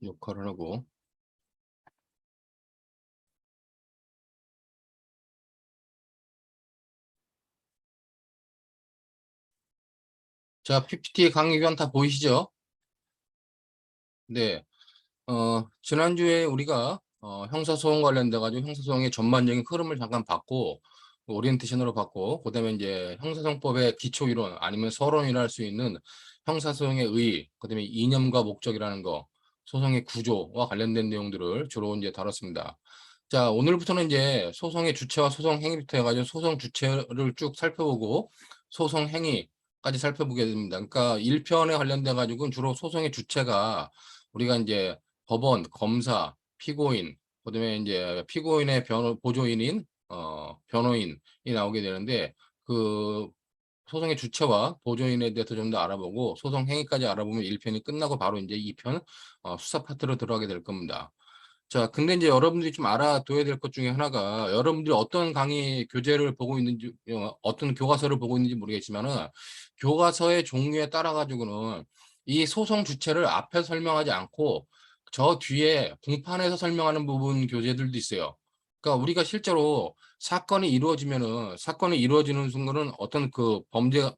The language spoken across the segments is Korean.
역할을 하고. 자, PPT 강의관 다 보이시죠? 네. 지난주에 우리가 형사소송 관련돼 가지고 형사소송의 전반적인 흐름을 잠깐 봤고, 오리엔테이션으로 봤고, 그다음에 이제 형사소송법의 기초 이론 아니면 서론이라 할 수 있는 형사소송의 의, 그다음에 이념과 목적이라는 거, 소송의 구조와 관련된 내용들을 주로 이제 다뤘습니다. 자, 오늘부터는 이제 소송의 주체와 소송 행위부터 해가지고 소송 주체를 쭉 살펴보고 소송 행위까지 살펴보게 됩니다. 그러니까 1편에 관련돼 가지고는 주로 소송의 주체가 우리가 이제 법원, 검사, 피고인, 그다음에 이제 피고인의 보조인인 변호인이 나오게 되는데, 그 소송의 주체와 보조인에 대해서 좀 더 알아보고 소송 행위까지 알아보면 1편이 끝나고 바로 이제 2편 수사 파트로 들어가게 될 겁니다. 자, 근데 이제 여러분들이 좀 알아둬야 될 것 중에 하나가, 여러분들이 어떤 강의 교재를 보고 있는지, 어떤 교과서를 보고 있는지 모르겠지만은, 교과서의 종류에 따라 가지고는 이 소송 주체를 앞에 설명하지 않고 저 뒤에 공판에서 설명하는 부분 교재들도 있어요. 그러니까 우리가 실제로 사건이 이루어지면은, 사건이 이루어지는 순간은 어떤 그 범죄가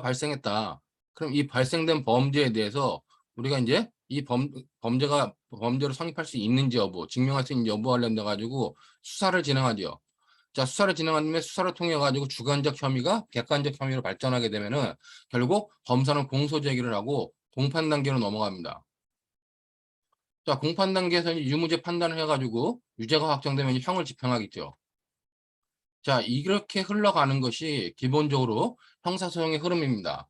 발생했다. 그럼 이 발생된 범죄에 대해서 우리가 이제 이 범죄로 성립할 수 있는지 여부, 증명할 수 있는지 여부 관련돼 가지고 수사를 진행하죠. 자, 수사를 진행한 다음에 수사를 통해 가지고 주관적 혐의가 객관적 혐의로 발전하게 되면은 결국 검사는 공소 제기를 하고 공판 단계로 넘어갑니다. 자, 공판 단계에서 이제 유무죄 판단을 해가지고 유죄가 확정되면 이제 형을 집행하겠죠. 자, 이렇게 흘러가는 것이 기본적으로 형사소송의 흐름입니다.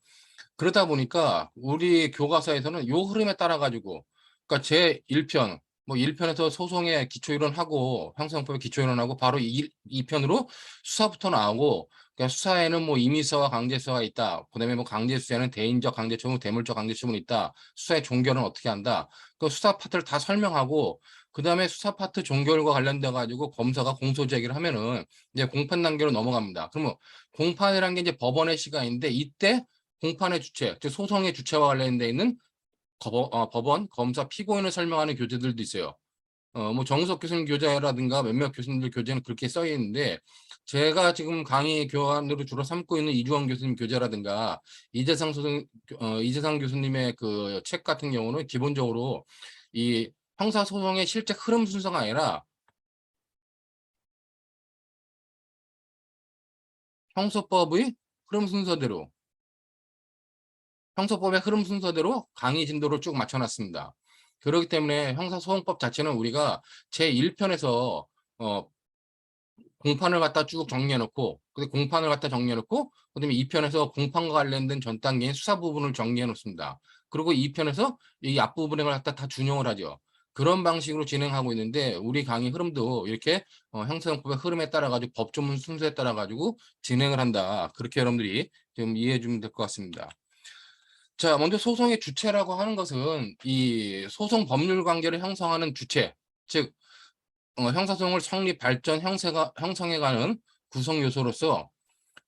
그러다 보니까 우리 교과서에서는 요 흐름에 따라 가지고, 그러니까 제 1편, 뭐 1편에서 소송의 기초이론하고 형사소송법의 기초이론하고 바로 2편으로 수사부터 나오고, 그러니까 수사에는 뭐 임의수사와 강제수사가 있다. 그다음에 뭐 강제수사에는 대인적 강제처분, 대물적 강제처분이 있다. 수사의 종결은 어떻게 한다. 그 수사 파트를 다 설명하고, 그다음에 수사 파트 종결과 관련돼 가지고 검사가 공소 제기를 하면은 이제 공판 단계로 넘어갑니다. 그러면 공판이라는 게 이제 법원의 시간인데, 이때 공판의 주체, 즉 소송의 주체와 관련돼 있는 법원, 검사, 피고인을 설명하는 교재들도 있어요. 뭐 정우석 교수님 교재라든가 몇몇 교수님들 교재는 그렇게 써 있는데, 제가 지금 강의 교환으로 주로 삼고 있는 이주원 교수님 교재라든가 이재상 교수님의 그 책 같은 경우는 기본적으로 이 형사 소송의 실제 흐름 순서가 아니라 형소법의 흐름 순서대로 형사법의 흐름 순서대로 강의 진도를 쭉 맞춰놨습니다. 그렇기 때문에 형사소송법 자체는 우리가 제1편에서 공판을 갖다 쭉 정리해놓고, 공판을 갖다 정리해놓고, 그다음에 2편에서 공판과 관련된 전 단계인 수사 부분을 정리해놓습니다. 그리고 2편에서 이 앞부분을 갖다 다 준용을 하죠. 그런 방식으로 진행하고 있는데, 우리 강의 흐름도 이렇게 형사소송법의 흐름에 따라 가지고 법조문 순서에 따라 가지고 진행을 한다. 그렇게 여러분들이 좀 이해해 주면 될 것 같습니다. 자, 먼저 소송의 주체라고 하는 것은 이 소송 법률 관계를 형성하는 주체, 즉 형사소송을 성립, 발전, 형성해가는 구성 요소로서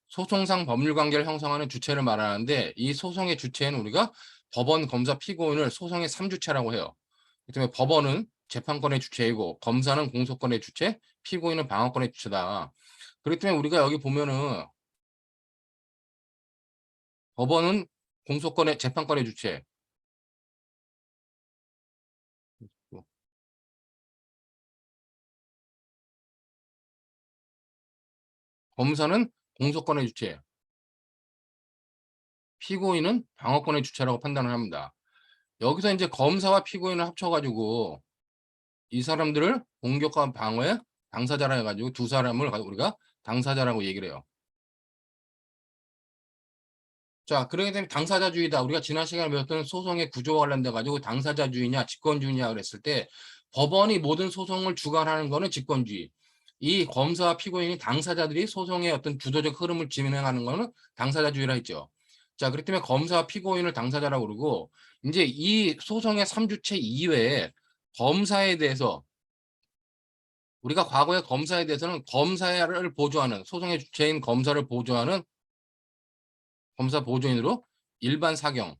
소송상 법률 관계를 형성하는 주체를 말하는데, 이 소송의 주체는 우리가 법원, 검사, 피고인을 소송의 3주체라고 해요. 그다음에 법원은 재판권의 주체이고, 검사는 공소권의 주체, 피고인은 방어권의 주체다. 그렇기 때문에 우리가 여기 보면은 법원은 공소권의 재판권의 주체, 검사는 공소권의 주체, 피고인은 방어권의 주체라고 판단을 합니다. 여기서 이제 검사와 피고인을 합쳐가지고 이 사람들을 공격과 방어의 당사자라 해가지고 두 사람을 우리가 당사자라고 얘기를 해요. 자, 그러기 때문에 당사자주의다. 우리가 지난 시간에 배웠던 소송의 구조와 관련돼 가지고 당사자주의냐 직권주의냐 그랬을 때, 법원이 모든 소송을 주관하는 거는 직권주의. 이 검사와 피고인이 당사자들이 소송의 어떤 주도적 흐름을 진행하는 거는 당사자주의라 했죠. 자, 그렇기 때문에 검사와 피고인을 당사자라고 그러고, 이제 이 소송의 3주체 이외에 검사에 대해서, 우리가 과거에 검사에 대해서는 검사를 보조하는, 소송의 주체인 검사를 보조하는 검사 보조인으로 일반 사경,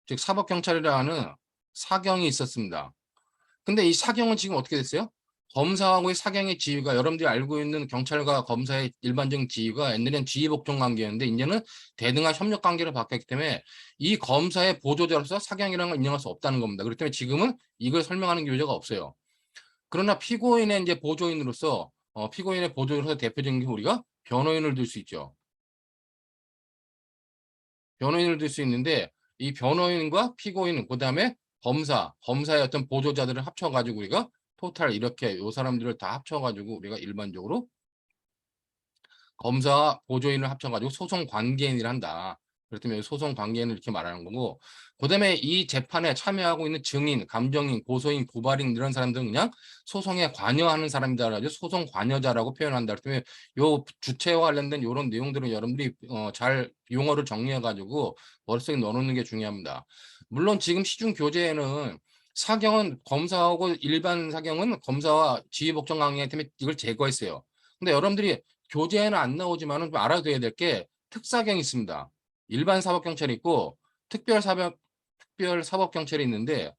즉 사법경찰이라는 사경이 있었습니다. 근데 이 사경은 지금 어떻게 됐어요? 검사하고의 사경의 지위가 여러분들이 알고 있는 경찰과 검사의 일반적인 지위가 옛날엔 지휘복종 관계였는데 이제는 대등한 협력 관계로 바뀌었기 때문에 이 검사의 보조자로서 사경이라는 걸 인정할 수 없다는 겁니다. 그렇기 때문에 지금은 이걸 설명하는 교재가 없어요. 그러나 피고인의 이제 보조인으로서 피고인의 보조인으로서 대표적인 게 우리가 변호인을 들 수 있죠. 변호인을 들 수 있는데 이 변호인과 피고인 그다음에 검사의 어떤 보조자들을 합쳐가지고 우리가 토탈 이렇게 요 사람들을 다 합쳐가지고 우리가 일반적으로 검사와 보조인을 합쳐가지고 소송 관계인을 한다. 그렇다면 소송 관계인을 이렇게 말하는 거고, 그다음에 이 재판에 참여하고 있는 증인, 감정인, 고소인, 고발인 이런 사람들은 그냥 소송에 관여하는 사람이다. 그래서 소송 관여자라고 표현한다. 그렇다면 요 주체와 관련된 이런 내용들은 여러분들이 잘 용어를 정리해가지고 머릿속에 넣어놓는 게 중요합니다. 물론 지금 시중 교재에는 사경은 검사하고 일반 사경은 검사와 지휘복종 관계 때문에 이걸 제거했어요. 근데 여러분들이 교재에는 안 나오지만은 좀 알아둬야 될 게 특사경이 있습니다. 일반 사법경찰이 있고 특별사법경찰이 있는데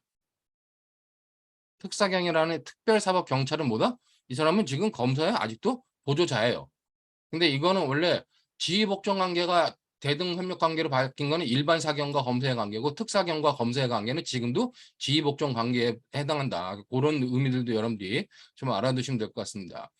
특사경이라는 특별사법경찰은 뭐다? 이 사람은 지금 검사에 아직도 보조자예요. 근데 이거는 원래 지휘복종 관계가 대등 협력 관계로 바뀐 거는 일반 사경과 검사의 관계고 특사경과 검사의 관계는 지금도 지휘복종 관계에 해당한다. 그런 의미들도 여러분들이 좀 알아두시면 될 것 같습니다.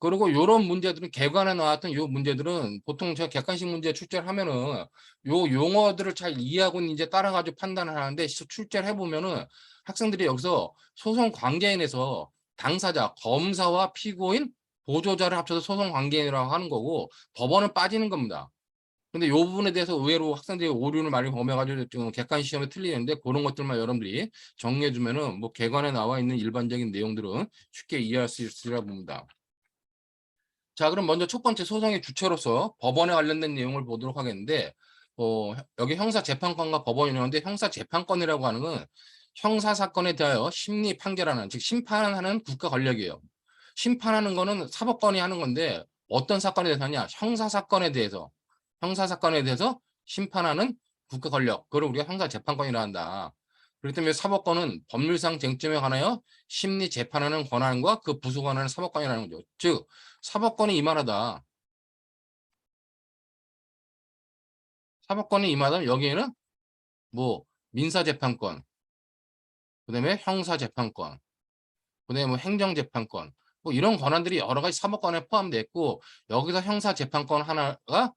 그리고 요런 문제들은 개관에 나왔던 요 문제들은 보통 제가 객관식 문제 출제를 하면은 요 용어들을 잘 이해하고 이제 따라가지고 판단을 하는데 출제를 해보면은 학생들이 여기서 소송 관계인에서 당사자, 검사와 피고인, 보조자를 합쳐서 소송 관계인이라고 하는 거고 법원은 빠지는 겁니다. 근데 요 부분에 대해서 의외로 학생들이 오류를 많이 범해가지고 좀 객관 시험에 틀리는데 그런 것들만 여러분들이 정리해주면은 뭐 개관에 나와 있는 일반적인 내용들은 쉽게 이해할 수 있으리라 봅니다. 자, 그럼 먼저 첫 번째 소송의 주체로서 법원에 관련된 내용을 보도록 하겠는데, 여기 형사재판관과 법원이 있는데 형사재판권이라고 하는 건 형사사건에 대하여 심리 판결하는, 즉 심판하는 국가 권력이에요. 심판하는 거는 사법권이 하는 건데 어떤 사건에 대해서 하냐? 형사사건에 대해서 심판하는 국가 권력, 그걸 우리가 형사재판권이라 한다. 그렇기 때문에 사법권은 법률상 쟁점에 관하여 심리 재판하는 권한과 그 부수 권한을 사법권이라는 거죠. 즉 사법권이 이만하다. 사법권이 이만하면 여기에는 뭐 민사재판권, 그다음에 형사재판권, 그다음에 뭐 행정재판권, 뭐 이런 권한들이 여러 가지 사법권에 포함되어 있고 여기서 형사재판권 하나가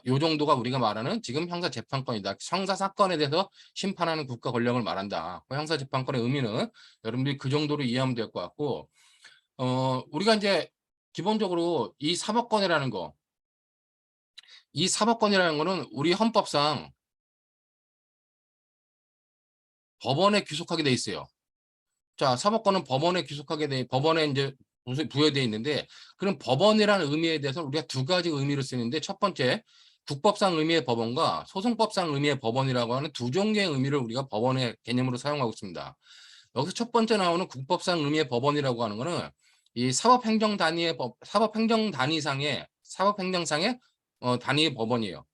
요 정도가 우리가 말하는 지금 형사재판권이다. 형사사건에 대해서 심판하는 국가 권력을 말한다. 그 형사재판권의 의미는 여러분들이 그 정도로 이해하면 될 것 같고, 우리가 이제 기본적으로 이 사법권이라는 거는 우리 헌법상 법원에 귀속하게 돼 있어요. 자, 사법권은 법원에 이제 부여되어 있는데, 그럼 법원이라는 의미에 대해서 우리가 두 가지 의미를 쓰는데, 첫 번째, 국법상 의미의 법원과 소송법상 의미의 법원이라고 하는 두 종류의 의미를 우리가 법원의 개념으로 사용하고 있습니다. 여기서 첫 번째 나오는 국법상 의미의 법원이라고 하는 거는 이 사법행정상의 단위의 법원이에요.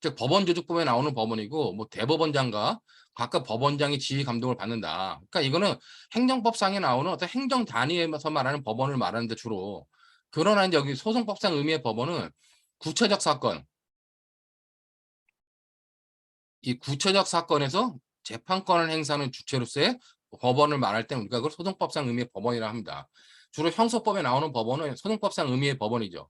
즉 법원조직법에 나오는 법원이고 뭐 대법원장과 각각 법원장이 지휘 감독을 받는다. 그러니까 이거는 행정법상에 나오는 어떤 행정 단위에서 말하는 법원을 말하는데 주로. 그러나 이제 여기 소송법상 의미의 법원은 구체적 사건, 이 구체적 사건에서 재판권을 행사하는 주체로서의 법원을 말할 때 우리가 그걸 소송법상 의미의 법원이라 합니다. 주로 형소법에 나오는 법원은 소송법상 의미의 법원이죠.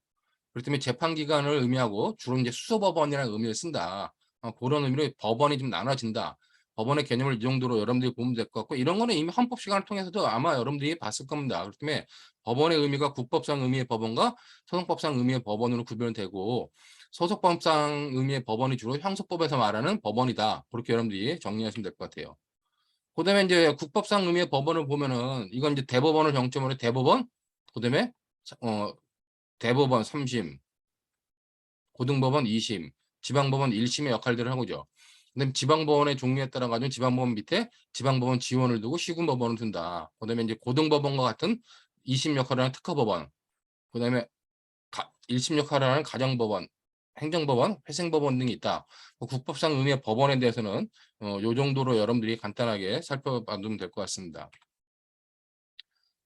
그렇기 때문에 재판기관을 의미하고 주로 이제 수소법원이라는 의미를 쓴다. 그런 의미로 법원이 좀 나눠진다. 법원의 개념을 이 정도로 여러분들이 보면 될 것 같고 이런 거는 이미 헌법 시간을 통해서도 아마 여러분들이 봤을 겁니다. 그렇기 때문에 법원의 의미가 국법상 의미의 법원과 소송법상 의미의 법원으로 구별되고 소속법상 의미의 법원이 주로 형소법에서 말하는 법원이다. 그렇게 여러분들이 정리하시면 될 것 같아요. 그다음에 이제 국법상 의미의 법원을 보면은 이건 이제 대법원을 정점으로 대법원, 그다음에 어, 대법원 3심, 고등법원 2심, 지방법원 1심의 역할들을 하고죠. 그다음에 지방법원의 종류에 따라 가지고 지방법원 밑에 지방법원 지원을 두고 시군법원을 둔다. 그다음에 이제 고등법원과 같은 2심 역할을 하는 특허법원, 그다음에 1심 역할을 하는 가정법원, 행정법원, 회생법원 등이 있다. 국법상 의미의 법원에 대해서는 요 정도로 여러분들이 간단하게 살펴봐두면 될 것 같습니다.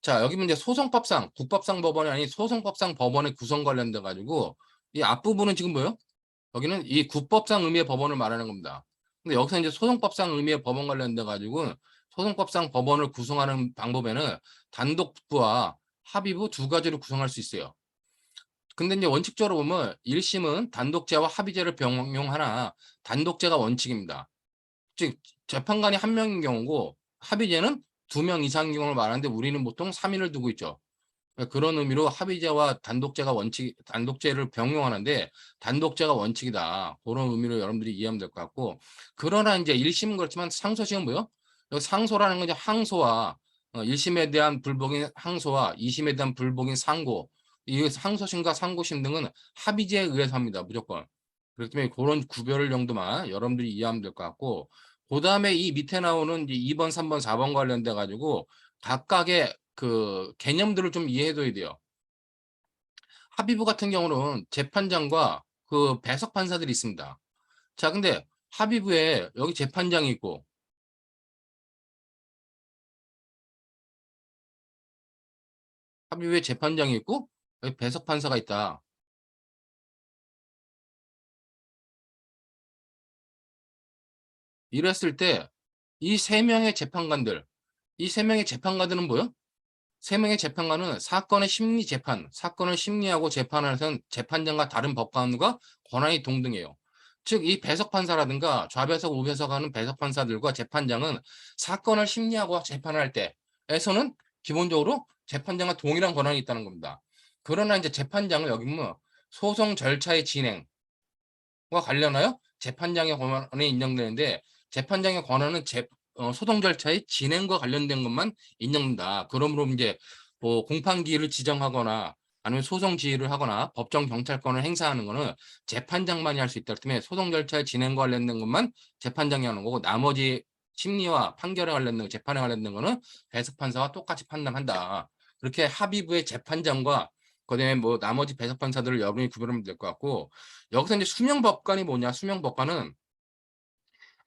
자, 여기 문제 소송법상, 국법상 법원이 아닌 소송법상 법원의 구성 관련돼 가지고 이 앞부분은 지금 뭐예요? 여기는 이 국법상 의미의 법원을 말하는 겁니다. 근데 여기서 이제 소송법상 의미의 법원 관련돼 가지고 소송법상 법원을 구성하는 방법에는 단독부와 합의부 두 가지로 구성할 수 있어요. 근데 이제 원칙적으로 보면 1심은 단독제와 합의제를 병용하나 단독제가 원칙입니다. 즉 재판관이 한 명인 경우고 합의제는 2명 이상인 경우를 말하는데 우리는 보통 3인을 두고 있죠. 그런 의미로 합의제와 단독제를 병용하는데 단독제가 원칙이다. 그런 의미로 여러분들이 이해하면 될 것 같고, 그러나 이제 1심은 그렇지만 상소심은 뭐요? 여기 상소라는 건 이제 항소와 1심에 대한 불복인 항소와 2심에 대한 불복인 상고, 이 상소심과 상고심 등은 합의제에 의해서 합니다. 무조건. 그렇기 때문에 그런 구별 정도만 여러분들이 이해하면 될 것 같고, 그 다음에 이 밑에 나오는 이제 2번, 3번, 4번 관련돼 가지고 각각의 그 개념들을 좀 이해해둬야 돼요. 합의부 같은 경우는 재판장과 그 배석 판사들이 있습니다. 자, 근데 합의부에 여기 재판장이 있고, 합의부에 재판장이 있고, 여기 배석 판사가 있다. 이랬을 때 이 세 명의 재판관들, 이 세 명의 재판관들은 뭐요? 세 명의 재판관은 사건의 심리 재판, 사건을 심리하고 재판하는 재판장과 다른 법관과 권한이 동등해요. 즉, 이 배석 판사라든가 좌배석, 우배석하는 배석 판사들과 재판장은 사건을 심리하고 재판할 때에서는 기본적으로 재판장과 동일한 권한이 있다는 겁니다. 그러나 이제 재판장은 여기 뭐 소송 절차의 진행과 관련하여 재판장의 권한이 인정되는데, 재판장의 권한은 소송 절차의 진행과 관련된 것만 인정된다. 그러므로 이제 뭐 공판기일을 지정하거나 아니면 소송 지휘를 하거나 법정 경찰권을 행사하는 것은 재판장만이 할 수 있다. 때문에 소송 절차의 진행과 관련된 것만 재판장이 하는 거고, 나머지 심리와 판결에 관련된 재판에 관련된 거는 배석 판사와 똑같이 판단한다. 그렇게 합의부의 재판장과 그다음에 뭐 나머지 배석 판사들을 여러분이 구별하면 될 것 같고, 여기서 이제 수명법관이 뭐냐? 수명법관은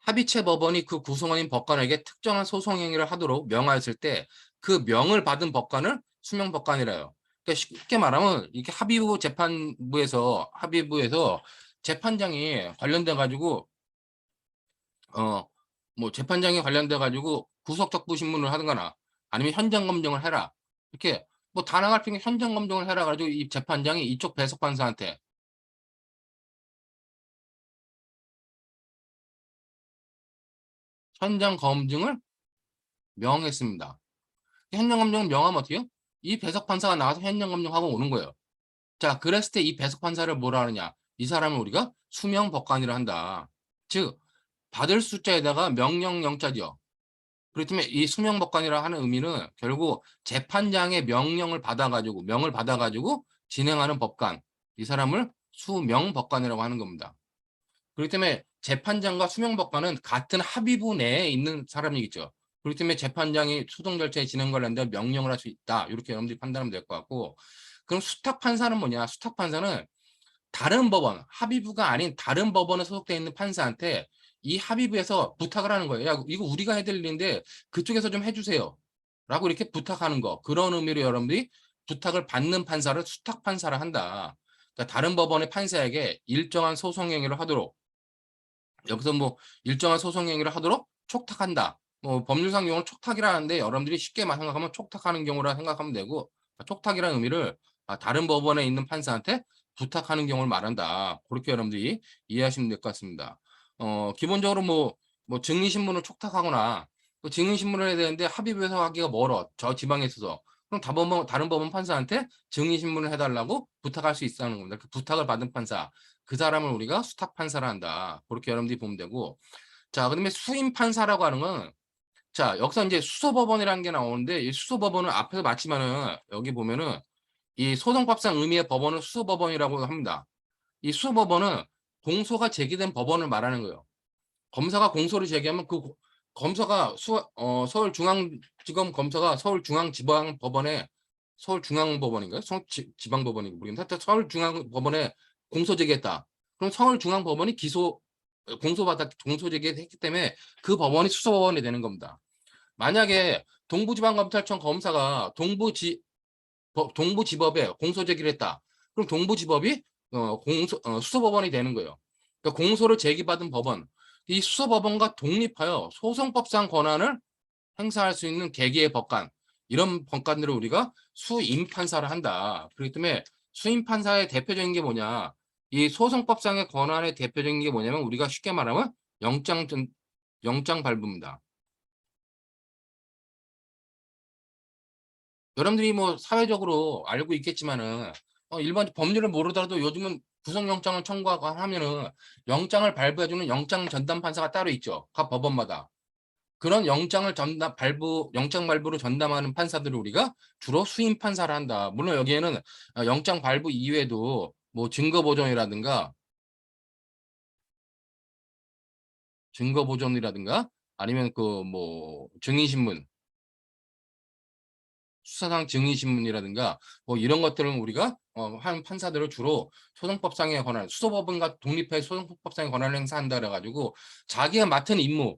합의체 법원이 그 구성원인 법관에게 특정한 소송 행위를 하도록 명하였을 때 그 명을 받은 법관을 수명법관이라요. 그러니까 쉽게 말하면 이렇게 합의부에서 재판장이 관련돼 가지고 뭐 재판장이 관련돼 가지고 구속적부 신문을 하거나 아니면 현장 검증을 해라. 이렇게 뭐 다 나갈 필요 현장 검증을 해라 가지고 이 재판장이 이쪽 배석 판사한테 현장 검증을 명했습니다. 현장 검증을 명하면 어떻게 해요? 이 배석 판사가 나와서 현장 검증하고 오는 거예요. 자, 그랬을 때 이 배석 판사를 뭐라 하느냐? 이 사람을 우리가 수명 법관이라 한다. 즉, 받을 숫자에다가 명령 영자죠. 그렇기 때문에 이 수명 법관이라 하는 의미는 결국 재판장의 명을 받아가지고 진행하는 법관. 이 사람을 수명 법관이라고 하는 겁니다. 그렇기 때문에 재판장과 수명 법관은 같은 합의부 내에 있는 사람이겠죠. 그렇기 때문에 재판장이 소송 절차의 진행 관련된 명령을 할 수 있다. 이렇게 여러분들이 판단하면 될 것 같고, 그럼 수탁 판사는 뭐냐? 수탁 판사는 다른 법원, 합의부가 아닌 다른 법원에 소속되어 있는 판사한테 이 합의부에서 부탁을 하는 거예요. 야, 이거 우리가 해드릴 일인데 그쪽에서 좀 해주세요. 라고 이렇게 부탁하는 거. 그런 의미로 여러분들이 부탁을 받는 판사를 수탁 판사를 한다. 그러니까 다른 법원의 판사에게 일정한 소송 행위를 하도록, 여기서 뭐 일정한 소송 행위를 하도록 촉탁한다. 뭐 법률상 용어는 촉탁이라는데 여러분들이 쉽게 생각하면 촉탁하는 경우라 생각하면 되고, 촉탁이라는 의미를 다른 법원에 있는 판사한테 부탁하는 경우를 말한다. 그렇게 여러분들이 이해하시면 될 것 같습니다. 기본적으로 뭐 증인신문을 촉탁하거나 그 증인신문을 해야 되는데 합의부에서 하기가 멀어. 저 지방에 있어서. 그럼 다른 법원 판사한테 증인신문을 해달라고 부탁할 수 있다는 겁니다. 그 부탁을 받은 판사, 그 사람을 우리가 수탁 판사를 한다. 그렇게 여러분들이 보면 되고, 자, 그다음에 수임 판사라고 하는 건, 자, 여기서 이제 수소법원이라는 게 나오는데 이 수소법원을 앞에서 마치면은 여기 보면은 이 소송법상 의미의 법원은 수소법원이라고 합니다. 이 수소법원은 공소가 제기된 법원을 말하는 거예요. 검사가 공소를 제기하면 그 검사가 서울중앙지검 검사가 서울중앙지방법원에 서울중앙법원인가요? 지방법원인가 모르겠는데 하여튼 서울중앙법원에 공소제기했다. 그럼 서울중앙법원이 공소제기했기 때문에 그 법원이 수서법원이 되는 겁니다. 만약에 동부지방검찰청 검사가 동부지법에 공소제기를 했다. 그럼 동부지법이 수서법원이 되는 거예요. 그러니까 공소를 제기받은 법원, 이 수서법원과 독립하여 소송법상 권한을 행사할 수 있는 개개의 법관, 이런 법관들을 우리가 수임판사를 한다. 그렇기 때문에 수임판사의 대표적인 게 뭐냐, 이 소송법상의 권한의 대표적인 게 뭐냐면 우리가 쉽게 말하면 영장 발부입니다. 여러분들이 뭐 사회적으로 알고 있겠지만은 일반 법률을 모르더라도 요즘은 구속영장을 청구하고 하면은 영장을 발부해주는 영장 전담 판사가 따로 있죠. 각 법원마다. 그런 영장 발부를 전담하는 판사들을 우리가 주로 수임 판사를 한다. 물론 여기에는 영장 발부 이외에도 뭐 증거 보존이라든가 아니면 그 뭐 증인신문, 수사상 증인신문이라든가 뭐 이런 것들은 우리가 한 판사들을 주로 소송법상의 권한, 수소법원과 독립해 소송법상의 권한을 행사한다 그래가지고 자기가 맡은 임무,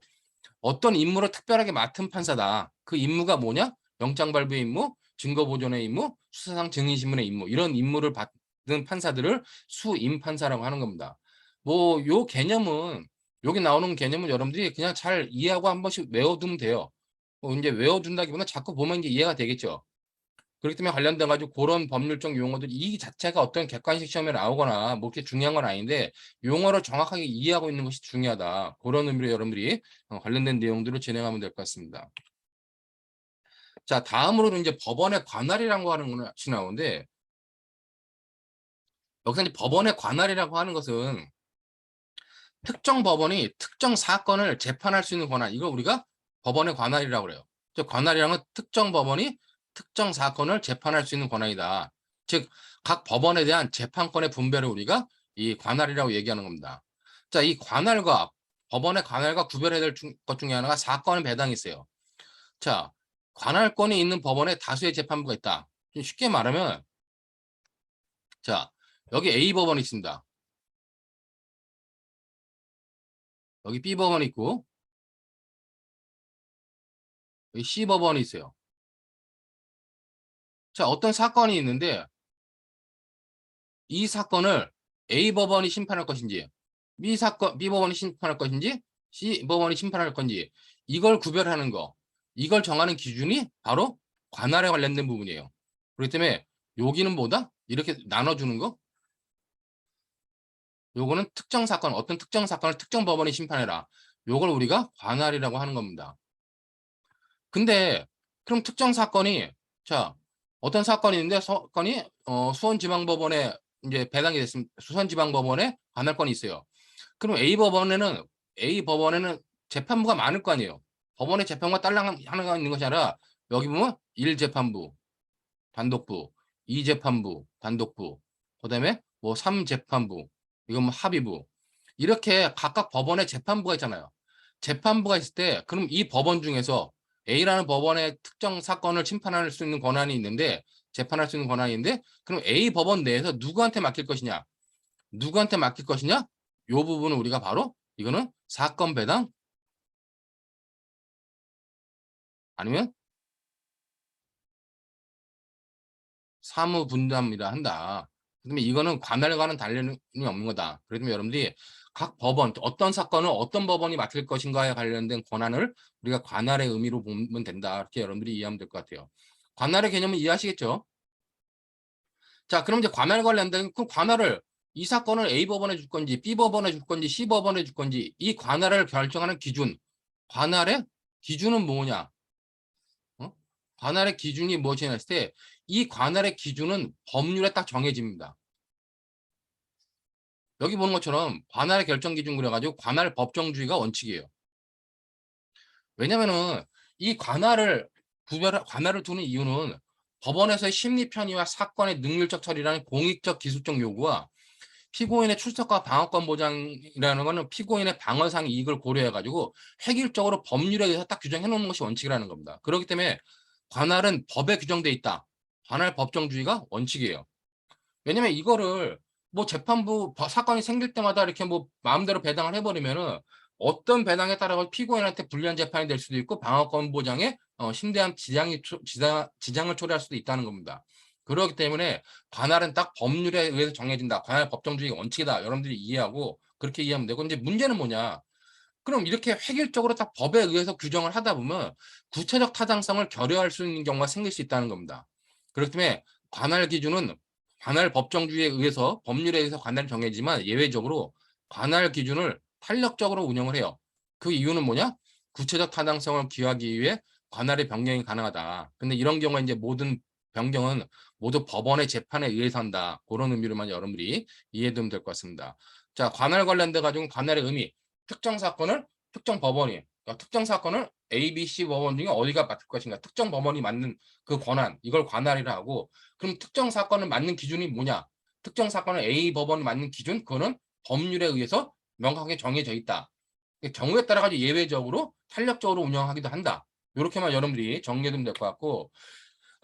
어떤 임무를 특별하게 맡은 판사다. 그 임무가 뭐냐? 영장 발부의 임무, 증거 보존의 임무, 수사상 증인신문의 임무, 이런 임무를 받는 판사들을 수임 판사라고 하는 겁니다. 뭐 요 개념은, 여기 나오는 개념은 여러분들이 그냥 잘 이해하고 한 번씩 외워두면 돼요. 이제 외워둔다기보다 자꾸 보면 이제 이해가 되겠죠. 그렇기 때문에 관련돼 가지고 그런 법률적 용어들, 이 자체가 어떤 객관식 시험에 나오거나 뭐 그렇게 중요한 건 아닌데 용어를 정확하게 이해하고 있는 것이 중요하다. 그런 의미로 여러분들이 관련된 내용들을 진행하면 될 것 같습니다. 자, 다음으로는 이제 법원의 관할이라고 하는 것이 나오는데, 여기서 이제 법원의 관할이라고 하는 것은 특정 법원이 특정 사건을 재판할 수 있는 권한, 이걸 우리가 법원의 관할이라고 그래요. 즉 관할이라는 건 특정 법원이 특정 사건을 재판할 수 있는 권한이다. 즉 각 법원에 대한 재판권의 분배를 우리가 이 관할이라고 얘기하는 겁니다. 자, 이 관할과 법원의 관할과 구별해야 될 것 중에 하나가 사건 배당이 있어요. 자, 관할권이 있는 법원에 다수의 재판부가 있다. 쉽게 말하면, 자, 여기 A 법원이 있습니다. 여기 B 법원이 있고 여기 C 법원이 있어요. 자, 어떤 사건이 있는데 이 사건을 A 법원이 심판할 것인지, B 법원이 심판할 것인지, C 법원이 심판할 건지, 이걸 구별하는 거, 이걸 정하는 기준이 바로 관할에 관련된 부분이에요. 그렇기 때문에 여기는 뭐다? 이렇게 나눠주는 거, 요거는 어떤 특정 사건을 특정 법원이 심판해라. 요걸 우리가 관할이라고 하는 겁니다. 근데 그럼 특정 사건이, 자, 어떤 사건이 있는데 사건이 수원지방법원에 이제 배당이 됐습니다. 수원지방법원에 관할권이 있어요. 그럼 A 법원에는 재판부가 많을 거 아니에요. 법원의 재판과 딸랑 하나가 있는 것이 아니라 여기 보면 1재판부 단독부, 2재판부 단독부, 그다음에 뭐 3재판부, 이건 뭐 합의부, 이렇게 각각 법원의 재판부가 있잖아요. 재판부가 있을 때 그럼 이 법원 중에서 A라는 법원의 특정 사건을 심판할 수 있는 권한이 있는데, 재판할 수 있는 권한이 있는데, 그럼 A 법원 내에서 누구한테 맡길 것이냐? 요 부분은 우리가 바로 이거는 사건 배당 아니면 사무 분담이라 한다. 그러면 이거는 관할과는 다름이 없는 거다. 그러면 여러분들이 각 법원, 어떤 사건을 어떤 법원이 맡을 것인가에 관련된 권한을 우리가 관할의 의미로 보면 된다. 이렇게 여러분들이 이해하면 될 것 같아요. 관할의 개념은 이해하시겠죠? 자, 그럼 이제 관할 관련된 그 관할을, 이 사건을 A 법원에 줄 건지 B 법원에 줄 건지 C 법원에 줄 건지, 이 관할을 결정하는 기준, 관할의 기준은 뭐냐? 어? 관할의 기준이 무엇이냐 했을 때 이 관할의 기준은 법률에 딱 정해집니다. 여기 보는 것처럼 관할 결정 기준 그래가지고 관할 법정주의가 원칙이에요. 왜냐면은 이 관할을 두는 이유는 법원에서의 심리 편의와 사건의 능률적 처리라는 공익적 기술적 요구와 피고인의 출석과 방어권 보장이라는 것은 피고인의 방어상 이익을 고려해가지고 획일적으로 법률에 의해서 딱 규정해 놓는 것이 원칙이라는 겁니다. 그렇기 때문에 관할은 법에 규정돼 있다. 관할 법정주의가 원칙이에요. 왜냐면 이거를 뭐 재판부 사건이 생길 때마다 이렇게 뭐 마음대로 배당을 해버리면은 어떤 배당에 따라 피고인한테 불리한 재판이 될 수도 있고 방어권 보장에 심대한 지장을 초래할 수도 있다는 겁니다. 그렇기 때문에 관할은 딱 법률에 의해서 정해진다. 관할 법정주의가 원칙이다. 여러분들이 이해하고 그렇게 이해하면 되고, 이제 문제는 뭐냐? 그럼 이렇게 획일적으로 딱 법에 의해서 규정을 하다 보면 구체적 타당성을 결여할 수 있는 경우가 생길 수 있다는 겁니다. 그렇기 때문에 관할 기준은 관할 법정주의에 의해서 법률에 의해서 관할이 정해지만 예외적으로 관할 기준을 탄력적으로 운영을 해요. 그 이유는 뭐냐? 구체적 타당성을 기하기 위해 관할의 변경이 가능하다. 근데 이런 경우에 이제 모든 변경은 모두 법원의 재판에 의해서 한다. 그런 의미로만 여러분들이 이해되면 될 것 같습니다. 자, 관할 관련돼 가지고 관할의 의미. 특정 사건을 특정 법원이, 그러니까 특정 사건을 A, B, C 법원 중에 어디가 맡을 것인가, 특정 법원이 맡는 그 권한, 이걸 관할이라 하고, 그럼 특정 사건을 맡는 기준이 뭐냐? 특정 사건을 A 법원이 맡는 기준, 그거는 법률에 의해서 명확하게 정해져 있다. 경우에 따라 가지고 예외적으로 탄력적으로 운영하기도 한다. 이렇게만 여러분들이 정리해두면 될 것 같고,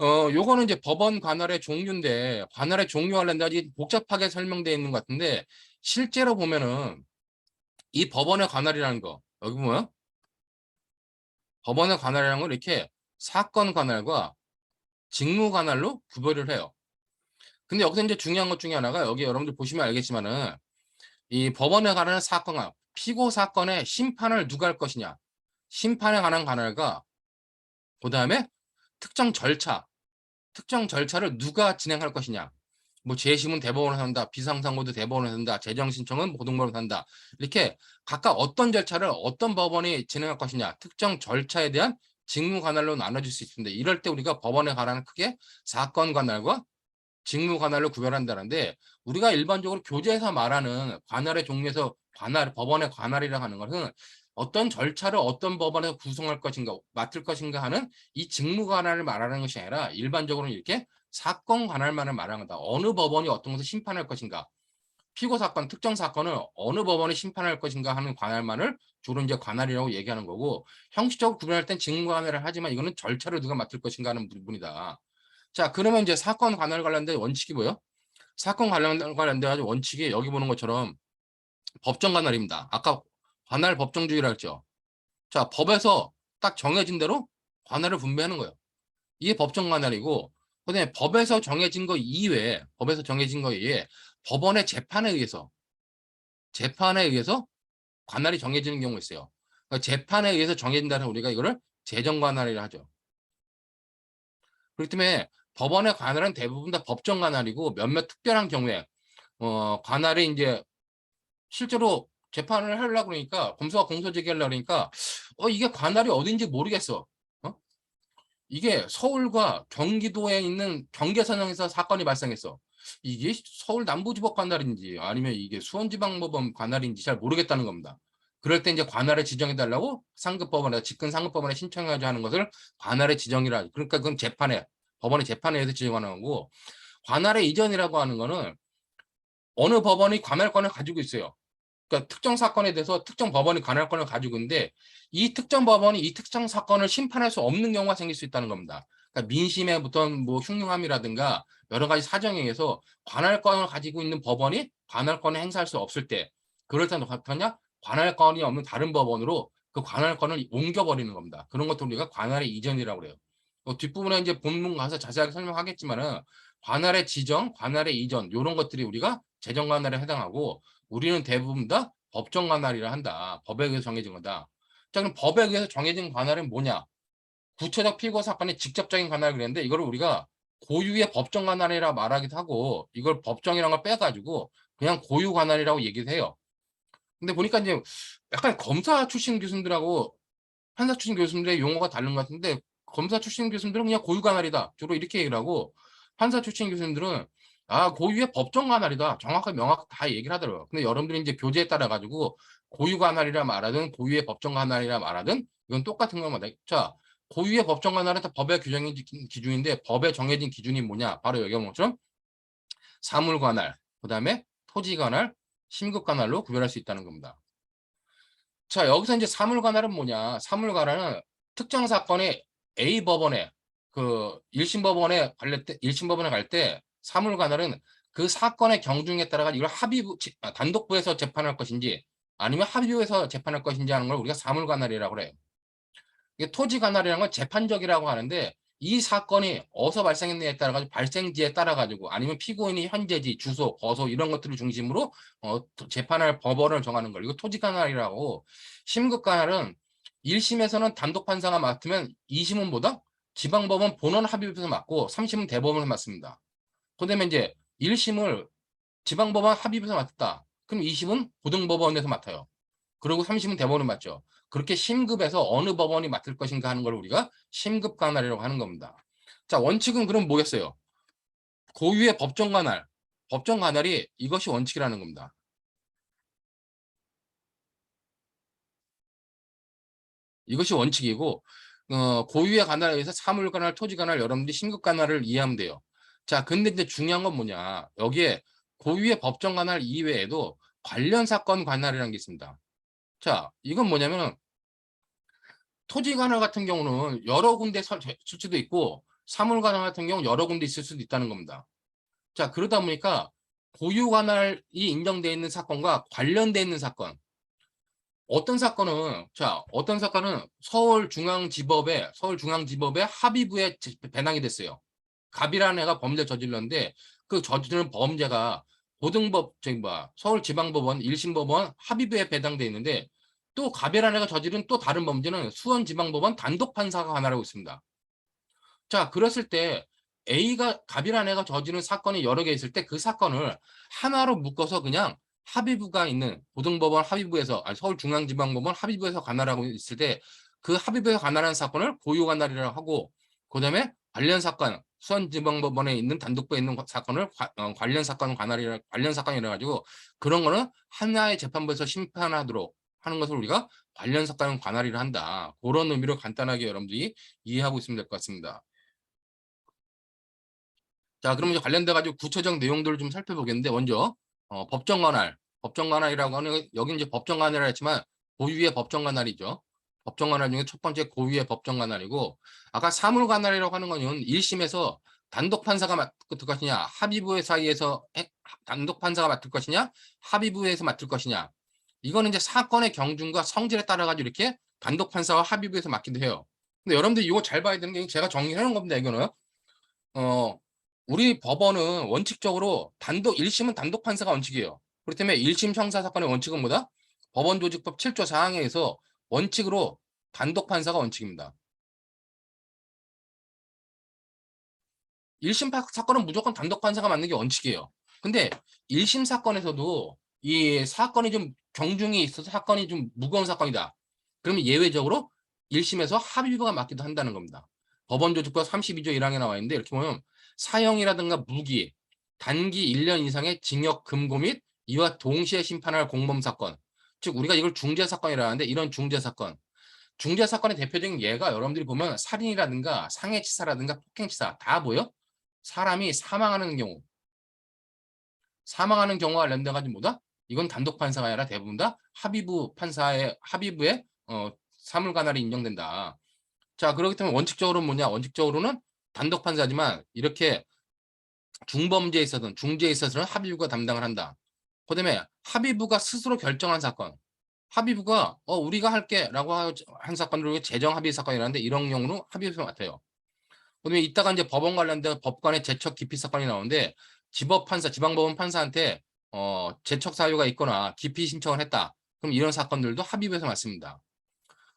요거는 이제 법원 관할의 종류인데, 관할의 종류 관련돼 복잡하게 설명되어 있는 것 같은데, 실제로 보면은 이 법원의 관할이라는 거, 여기 보면 법원의 관할이라는 걸 이렇게 사건 관할과 직무 관할로 구별을 해요. 근데 여기서 이제 중요한 것 중에 하나가, 여기 여러분들 보시면 알겠지만은 이 법원에 관한 사건, 피고 사건의 심판을 누가 할 것이냐, 심판에 관한 관할과 그다음에 특정 절차, 특정 절차를 누가 진행할 것이냐, 뭐 재심은 대법원에서 한다, 비상상고도 대법원에서 한다, 재정신청은 고등법원에서 한다. 이렇게 각각 어떤 절차를 어떤 법원이 진행할 것이냐, 특정 절차에 대한 직무 관할로 나눠질 수 있습니다. 이럴 때 우리가 법원에 관한 크게 사건 관할과 직무 관할로 구별한다는데, 우리가 일반적으로 교재에서 말하는 관할의 종류에서 법원의 관할이라고 하는 것은 어떤 절차를 어떤 법원에서 구성할 것인가, 맡을 것인가 하는 이 직무 관할을 말하는 것이 아니라 일반적으로 이렇게 사건 관할만을 말하는 거다. 어느 법원이 어떤 것을 심판할 것인가, 피고 사건, 특정 사건을 어느 법원이 심판할 것인가 하는 관할만을 주로 이제 관할이라고 얘기하는 거고, 형식적으로 구별할 땐 직무 관할을 하지만 이거는 절차를 누가 맡을 것인가 하는 부분이다. 자, 그러면 이제 사건 관할 관련된 원칙이 뭐예요? 사건 관련돼 가지고 원칙이 여기 보는 것처럼 법정 관할입니다. 아까 관할 법정주의라 했죠. 자, 법에서 딱 정해진 대로 관할을 분배하는 거예요. 이게 법정 관할이고, 그다음에 법에서 정해진 거 이외에 법원의 재판에 의해서 관할이 정해지는 경우가 있어요. 그러니까 재판에 의해서 정해진다는, 우리가 이거를 재정 관할이라 하죠. 그렇기 때문에 법원의 관할은 대부분 다 법정 관할이고, 몇몇 특별한 경우에 관할이 이제 실제로 재판을 하려고 그러니까, 검사가 공소 제기하려고 그러니까 이게 관할이 어딘지 모르겠어. 어? 이게 서울과 경기도에 있는 경계선상에서 사건이 발생했어. 이게 서울 남부지법 관할인지 아니면 이게 수원지방법원 관할인지 잘 모르겠다는 겁니다. 그럴 때 이제 관할에 지정해 달라고 상급법원에, 직근 상급법원에 신청해가지고 하는 것을 관할의 지정이라 하죠. 그러니까 그건 법원의 재판에 의해서 지정하는 거고, 관할의 이전이라고 하는 거는 어느 법원이 관할권을 가지고 있어요. 그러니까 특정 사건에 대해서 특정 법원이 관할권을 가지고 있는데, 이 특정 법원이 이 특정 사건을 심판할 수 없는 경우가 생길 수 있다는 겁니다. 그러니까 민심에 붙은 뭐 흉흉함이라든가 여러 가지 사정에 의해서 관할권을 가지고 있는 법원이 관할권을 행사할 수 없을 때, 그럴 때는 어떠냐? 관할권이 없는 다른 법원으로 그 관할권을 옮겨버리는 겁니다. 그런 것도 우리가 관할의 이전이라고 그래요. 뒷부분에 이제 본문 가서 자세하게 설명하겠지만은, 관할의 지정, 관할의 이전, 이런 것들이 우리가 재정 관할에 해당하고, 우리는 대부분 다 법정 관할이라 한다. 법에 의해서 정해진 거다. 자, 그럼 법에 의해서 정해진 관할은 뭐냐? 구체적 피고 사건의 직접적인 관할을 그랬는데, 이걸 우리가 고유의 법정 관할이라 말하기도 하고, 이걸 법정이라는 걸 빼가지고 그냥 고유 관할이라고 얘기를 해요. 근데 보니까 이제 약간 검사 출신 교수님들하고 판사 출신 교수님들의 용어가 다른 것 같은데, 검사 출신 교수님들은 그냥 고유 관할이다, 주로 이렇게 얘기를 하고, 판사 출신 교수님들은 고유의 법정 관할이다, 정확하게 명확하게 다 얘기를 하더라고요. 근데 여러분들이 이제 교재에 따라 가지고 고유 관할이라 말하든 고유의 법정 관할이라 말하든 이건 똑같은 겁니다. 자, 고유의 법정 관할은 다 법에 규정인 기준인데, 법에 정해진 기준이 뭐냐? 바로 여기 보면 것처럼 사물 관할, 그다음에 토지 관할, 심급 관할로 구별할 수 있다는 겁니다. 자, 여기서 이제 사물 관할은 뭐냐? 사물 관할은 특정 사건이 A 법원에, 그 1심 법원에 갈 때 사물관할은 그 사건의 경중에 따라가 이걸 단독부에서 재판할 것인지 아니면 합의부에서 재판할 것인지 하는 걸 우리가 사물관할이라고 그래요. 이게 토지관할이라는 건 재판적이라고 하는데 이 사건이 어디서 발생했느냐에 따라 가지고 발생지에 따라 가지고 아니면 피고인이 현재지, 주소, 거소 이런 것들을 중심으로 재판할 법원을 정하는 걸 이거 토지관할이라고. 심급관할은 1심에서는 단독 판사가 맡으면 2심은 뭐다? 지방법원 본원 합의부에서 맡고 3심은 대법원에서 맡습니다. 그다음에 이제 1심을 지방법원 합의부에서 맡았다. 그럼 2심은 고등법원에서 맡아요. 그리고 3심은 대법원을 맡죠. 그렇게 심급에서 어느 법원이 맡을 것인가 하는 걸 우리가 심급 관할이라고 하는 겁니다. 자, 원칙은 그럼 뭐겠어요? 고유의 법정 관할. 법정 관할이 이것이 원칙이라는 겁니다. 이것이 원칙이고 고유의 관할에 의해서 사물 관할, 토지 관할 여러분들이 심급 관할을 이해하면 돼요. 자, 근데 이제 중요한 건 뭐냐? 여기에 고유의 법정 관할 이외에도 관련 사건 관할이라는 게 있습니다. 자, 이건 뭐냐면은 토지 관할 같은 경우는 여러 군데 있을 수도 있고 사물 관할 같은 경우 여러 군데 있을 수도 있다는 겁니다. 자, 그러다 보니까 고유 관할이 인정되어 있는 사건과 관련되어 있는 사건. 어떤 사건은 서울중앙지법의 합의부에 배당이 됐어요. 갑이라는 애가 범죄 저질렀는데 그 저지른 범죄가 서울지방법원 1심법원 합의부에 배당돼 있는데 또 갑이라는 애가 저지른 또 다른 범죄는 수원지방법원 단독 판사가 관할하고 있습니다. 자, 그랬을 때 갑이라는 애가 저지른 사건이 여러 개 있을 때 그 사건을 하나로 묶어서 그냥 합의부가 있는 고등법원 합의부에서 서울중앙지방법원 합의부에서 관할하고 있을 때 그 합의부에서 관할하는 사건을 고유 관할이라고 하고 그다음에 관련 사건 수원지방법원에 있는 단독부에 있는 사건을 관련 사건이라 가지고 그런 거는 하나의 재판부에서 심판하도록 하는 것을 우리가 관련 사건 관할이라 한다. 그런 의미로 간단하게 여러분들이 이해하고 있으면 될 것 같습니다. 자, 그럼 이제 관련돼 가지고 구체적 내용들을 좀 살펴보겠는데 먼저 법정 관할. 법정 관할이라고 하는 여기 이제 법정 관할이라 했지만 고유의 법정 관할이죠. 법정 관할 중에 첫 번째 고유의 법정 관할이고 아까 사물 관할이라고 하는 거는 1심에서 단독 판사가 맡을 것이냐, 합의부의 사이에서 단독 판사가 맡을 것이냐, 합의부에서 맡을 것이냐. 이거는 이제 사건의 경중과 성질에 따라 가지고 이렇게 단독 판사와 합의부에서 맡기도 해요. 근데 여러분들 이거 잘 봐야 되는 게 제가 정리해 놓은 겁니다. 이거는. 어, 우리 법원은 원칙적으로 1심은 단독 판사가 원칙이에요. 그렇다면 1심 형사 사건의 원칙은 뭐다? 법원조직법 7조 4항에서 원칙으로 단독 판사가 원칙입니다. 1심 사건은 무조건 단독 판사가 맡는 게 원칙이에요. 근데 1심 사건에서도 이 사건이 좀 경중이 있어서 사건이 좀 무거운 사건이다. 그러면 예외적으로 1심에서 합의부가 맡기도 한다는 겁니다. 법원조직법 32조 1항에 나와 있는데 이렇게 보면 사형이라든가 무기, 단기 1년 이상의 징역 금고 및 이와 동시에 심판할 공범 사건. 즉 우리가 이걸 중재 사건이라 하는데 이런 중재 사건의 대표적인 예가 여러분들이 보면 살인이라든가 상해치사라든가 폭행치사 다 뭐요? 사람이 사망하는 경우와 관련돼 가지고 뭐다? 이건 단독 판사가 아니라 대부분 다 합의부의 사물 관할이 인정된다. 자, 그렇기 때문에 원칙적으로는 뭐냐? 원칙적으로는 단독 판사지만 이렇게 중범죄에 있어서는 중죄에 있어서는 합의부가 담당을 한다. 그다음에 합의부가 스스로 결정한 사건. 합의부가 우리가 할게라고 한 사건을 재정 합의 사건이라는데 이런 경우는 합의부가 맡아요. 그다음에 이따가 이제 법원 관련된 법관의 제척 기피 사건이 나오는데 지방법원 판사한테 제척 사유가 있거나 기피 신청을 했다. 그럼 이런 사건들도 합의부에서 맡습니다.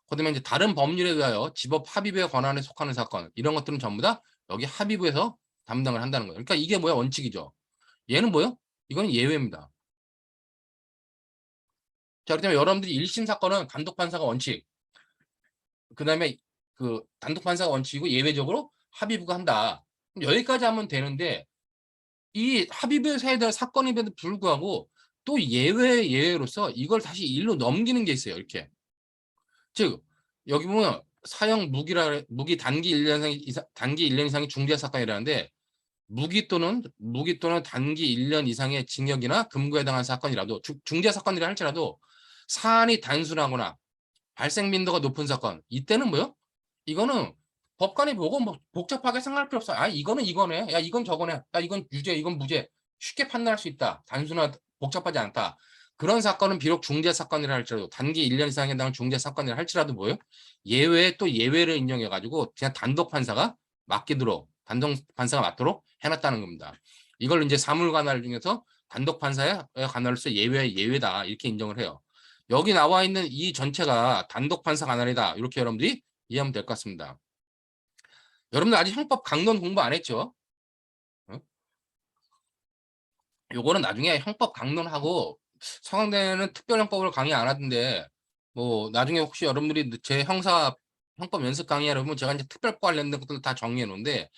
그다음에 이제 다른 법률에 의하여 지법 합의부의 권한에 속하는 사건 이런 것들은 전부 다 여기 합의부에서 담당을 한다는 거예요. 그러니까 이게 뭐야? 원칙이죠. 얘는 뭐요? 이건 예외입니다. 자, 그렇다면 여러분들이 1심 사건은 단독 판사가 원칙. 그다음에 그 단독 판사가 원칙이고 예외적으로 합의부가 한다. 여기까지 하면 되는데 이 합의부에서 해야 될 사건임에도 불구하고 또 예외로서 이걸 다시 일로 넘기는 게 있어요. 이렇게. 즉 여기 보면 사형 무기 단기 1년 이상의 중대 사건이라는데 무기 또는 단기 1년 이상의 징역이나 금고에 해당한 사건이라도 중대 사건이라 할지라도 사안이 단순하거나 발생 빈도가 높은 사건 이때는 뭐요? 이거는 법관이 보고 뭐 복잡하게 생각할 필요 없어. 아, 이거는 이거네. 야, 이건 저거네. 야, 이건 유죄, 이건 무죄. 쉽게 판단할 수 있다. 단순하, 복잡하지 않다. 그런 사건은 비록 중대 사건이라 할지라도 단기 1년 이상에 해당하는 중대 사건이라 할지라도 뭐예요? 예외 또 예외를 인정해가지고 그냥 단독 판사가 맡기도록 단독 판사가 맡도록 해놨다는 겁니다. 이걸 이제 사물 관할 중에서 단독 판사의 관할로서 예외다 이렇게 인정을 해요. 여기 나와 있는 이 전체가 단독 판사 관할이다 이렇게 여러분들이 이해하면 될 것 같습니다. 여러분들 아직 형법 강론 공부 안 했죠? 어? 요거는 나중에 형법 강론하고 서강대는 특별형법을 강의 안 하던데 뭐 나중에 혹시 여러분들이 제 형사 형법 연습 강의 여러분 제가 이제 특별법 관련된 것들 다 정리해 놓은데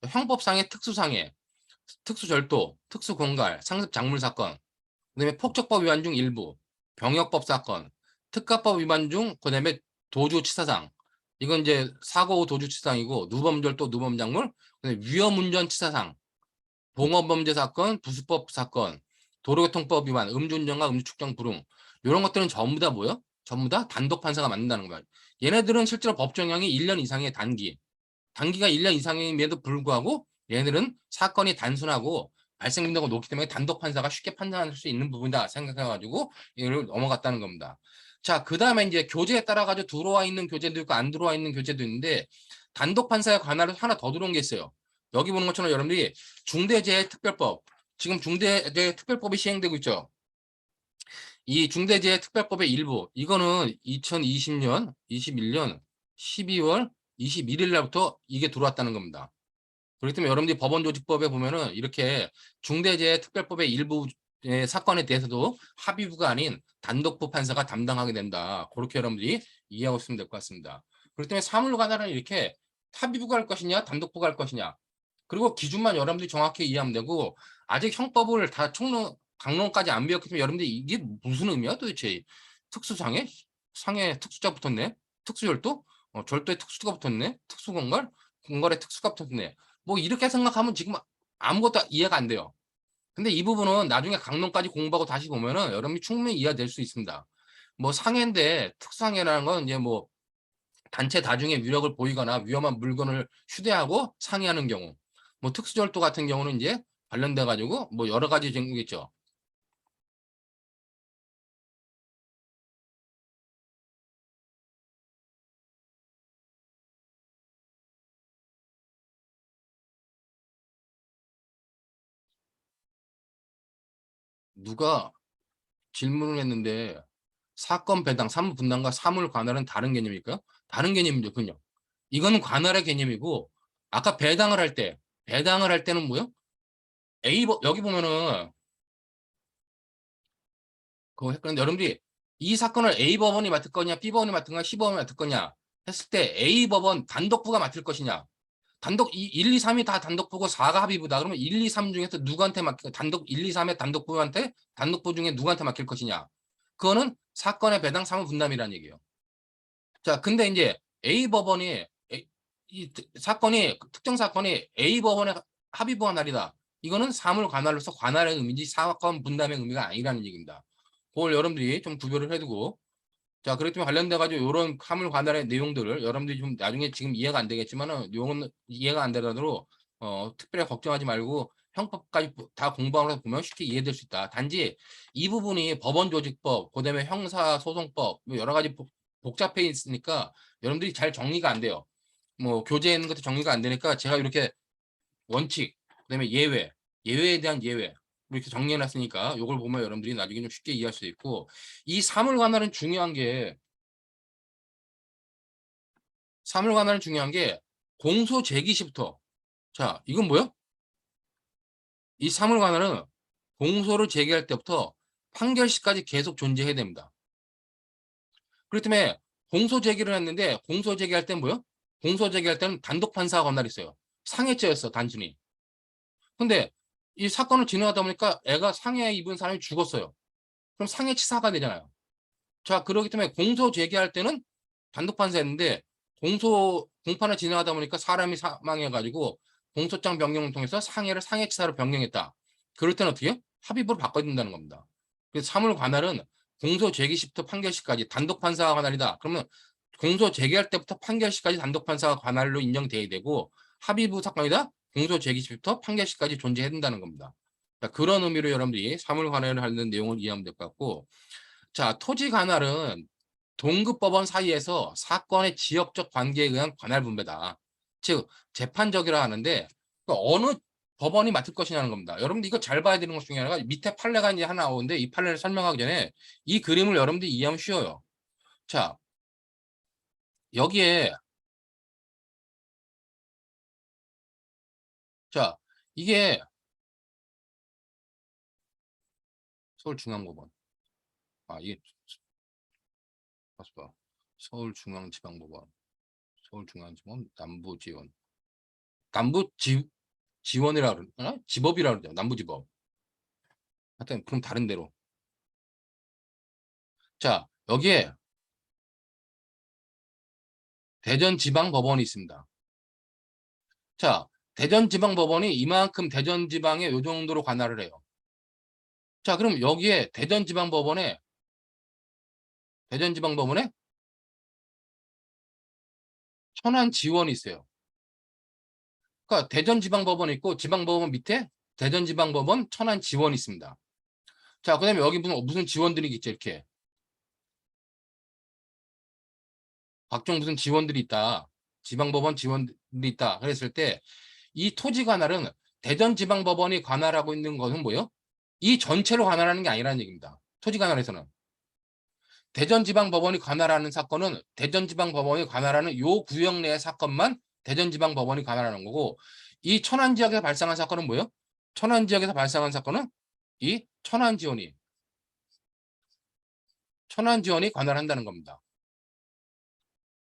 형법상의 특수상해, 특수절도, 특수공갈, 상습 작물 사건, 그다음에 폭적법 위반 중 일부, 병역법 사건, 특가법 위반 중 그다음에 도주치사상 이건 이제 사고 후 도주치사상이고 누범절도 누범작물, 그다음에 위험운전 치사상 봉업범죄 사건, 부수법 사건, 도로교통법 위반, 음주운전과 음주축정 불응 이런 것들은 전부 다 뭐요? 전부 다 단독 판사가 맡는다는 거예요. 얘네들은 실제로 법정형이 1년 이상의 단기가 1년 이상임에도 불구하고 얘네들은 사건이 단순하고 발생 빈도가 높기 때문에 단독 판사가 쉽게 판단할 수 있는 부분이다 생각해가지고 이를 넘어갔다는 겁니다. 자, 그 다음에 이제 교재에 따라 가지고 들어와 있는 교재도 있고 안 들어와 있는 교재도 있는데 단독 판사에 관하여 하나 더 들어온 게 있어요. 여기 보는 것처럼 여러분들이 중대재해특별법 지금 중대재해특별법이 시행되고 있죠. 이 중대재해특별법의 일부 이거는 2020년 21년 12월 21일 날부터 이게 들어왔다는 겁니다. 그렇기 때문에 여러분들이 법원조직법에 보면은 이렇게 중대재해특별법의 일부 사건에 대해서도 합의부가 아닌 단독부 판사가 담당하게 된다. 그렇게 여러분들이 이해하고 있으면 될 것 같습니다. 그렇기 때문에 사물관할은 이렇게 합의부가 할 것이냐 단독부가 할 것이냐 그리고 기준만 여러분들이 정확히 이해하면 되고 아직 형법을 다 총론 강론까지 안 배웠기 때문에 여러분들이 이게 무슨 의미야 도대체 특수상해? 상해 특수자 붙었네? 특수절도? 절도에 특수가 붙었네? 특수공갈? 공갈에 특수가 붙었네? 뭐 이렇게 생각하면 지금 아무것도 이해가 안 돼요. 근데 이 부분은 나중에 강론까지 공부하고 다시 보면은 여러분이 충분히 이해될 수 있습니다. 뭐 상해인데 특수상해라는 건 이제 뭐 단체 다중의 위력을 보이거나 위험한 물건을 휴대하고 상해하는 경우 뭐 특수절도 같은 경우는 이제 관련돼 가지고 뭐 여러 가지 종류겠죠. 누가 질문을 했는데 사건 배당, 사무 분담과 사물 관할은 다른 개념일까요? 다른 개념이죠, 그요. 이거는 관할의 개념이고 아까 배당을 할 때는 뭐요? 여기 보면은 그거 했거든요. 여러분들이 이 사건을 A 법원이 맡을 거냐, B 법원이 맡을 거냐, C 법원이 맡을 거냐 했을 때 A 법원 단독부가 맡을 것이냐. 단독 1, 2, 3이 다 단독부고 4가 합의부다. 그러면 1, 2, 3 중에서 누구한테 맡길 단독 1, 2, 3의 단독부한테 단독부 중에 누구한테 맡길 것이냐. 그거는 사건의 배당 사무 분담이라는 얘기예요. 자, 근데 이제 A 법원이 이 사건이 특정 사건이 A 법원의 합의부가 날이다. 이거는 사물 관할로서 관할의 의미지 사건 분담의 의미가 아니라는 얘기입니다. 그걸 여러분들이 좀 구별을 해두고 자, 그렇기 때문에 관련돼 가지고 이런 사물 관할의 내용들을 여러분들이 좀 나중에 지금 이해가 안 되겠지만은 내용은 이해가 안 되더라도 특별히 걱정하지 말고 형법까지 다 공부하면서 보면 쉽게 이해될 수 있다. 단지 이 부분이 법원조직법, 그다음에 형사소송법 뭐 여러 가지 복잡해 있으니까 여러분들이 잘 정리가 안 돼요. 뭐 교재에 있는 것도 정리가 안 되니까 제가 이렇게 원칙, 그다음에 예외에 대한 예외 이렇게 정리해 놨으니까 이걸 보면 여러분들이 나중에 좀 쉽게 이해할 수 있고 이 사물 관할은 중요한 게 공소 제기 시부터 자, 이건 뭐요? 이 사물 관할은 공소를 제기할 때부터 판결시까지 계속 존재해야 됩니다. 그렇기 때문에 공소 제기를 했는데 공소 제기할 때는 뭐요? 공소 제기할 때는 단독 판사가 관할이 있어요. 상해죄였어, 단순히. 근데 이 사건을 진행하다 보니까 애가 상해 입은 사람이 죽었어요. 그럼 상해치사가 되잖아요. 자, 그렇기 때문에 공소 제기할 때는 단독 판사였는데 공판을 진행하다 보니까 사람이 사망해가지고 공소장 변경을 통해서 상해를 상해치사로 변경했다. 그럴 때는 어떻게 해요? 합의부를 바꿔야 된다는 겁니다. 그래서 사물 관할은 공소 제기 시부터 판결 시까지 단독 판사 관할이다. 그러면 공소 제기할 때부터 판결 시까지 단독 판사가 관할로 인정돼야 되고 합의부 사건이다 공소 제기 시부터 판결 시까지 존재해야 된다는 겁니다. 자, 그런 의미로 여러분들이 사물 관할을 하는 내용을 이해하면 될 것 같고, 자, 토지 관할은 동급법원 사이에서 사건의 지역적 관계에 의한 관할 분배다. 즉 재판적이라 하는데 어느 법원이 맡을 것이냐는 겁니다. 여러분들 이거 잘 봐야 되는 것 중에 하나가 밑에 판례가 이제 하나 나오는데 이 판례를 설명하기 전에 이 그림을 여러분들이 이해하면 쉬워요. 자, 여기에 자, 이게 서울중앙법원. 아, 이게 봤어. 서울중앙지방법원. 서울중앙지법 남부지원. 남부지원이라 그러나? 지법이라 그러죠. 남부지법. 하여튼 그럼 다른 데로. 자, 여기에 대전지방법원이 있습니다. 자, 대전지방법원이 이만큼 대전지방에 요 정도로 관할을 해요. 자, 그럼 여기에 대전지방법원에 천안지원이 있어요. 그러니까 대전지방법원 있고 지방법원 밑에 대전지방법원 천안지원이 있습니다. 자, 그다음에 여기 무슨 지원들이 있죠, 이렇게. 각종 무슨 지원들이 있다. 지방법원 지원들이 있다. 그랬을 때 이 토지 관할은 대전지방법원이 관할하고 있는 것은 뭐예요? 이 전체로 관할하는 게 아니라는 얘기입니다. 토지 관할에서는. 대전지방법원이 관할하는 사건은 대전지방법원이 관할하는 요 구역 내의 사건만 대전지방법원이 관할하는 거고, 이 천안지역에서 발생한 사건은 뭐예요? 천안지역에서 발생한 사건은 이 천안지원이 관할한다는 겁니다.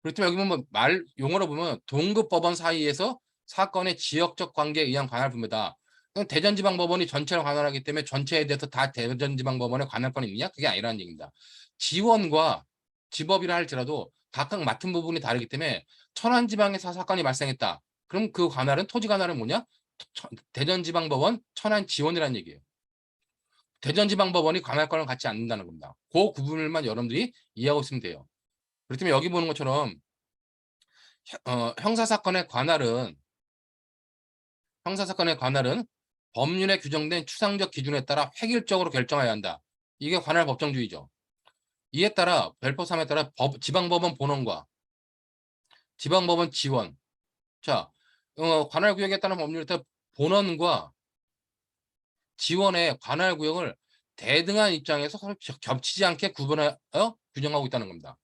그렇다면 여기 보면 용어로 보면 동급법원 사이에서 사건의 지역적 관계에 의한 관할 분배다. 대전지방법원이 전체를 관할하기 때문에 전체에 대해서 다 대전지방법원의 관할권이 있느냐? 그게 아니라는 얘기입니다. 지원과 지법이라 할지라도 각각 맡은 부분이 다르기 때문에 천안지방에서 사건이 발생했다. 그럼 그 관할은 토지 관할은 뭐냐? 대전지방법원 천안지원이라는 얘기예요. 대전지방법원이 관할권을 갖지 않는다는 겁니다. 그 구분을만 여러분들이 이해하고 있으면 돼요. 그렇다면 여기 보는 것처럼 형사사건의 관할은 법률에 규정된 추상적 기준에 따라 획일적으로 결정해야 한다. 이게 관할 법정주의죠. 이에 따라 별법 3에 따라 지방법원 본원과 지방법원 지원. 자, 관할구역에 따른 법률에 따라 본원과 지원의 관할구역을 대등한 입장에서 서로 겹치지 않게 구분하여 규정하고 있다는 겁니다.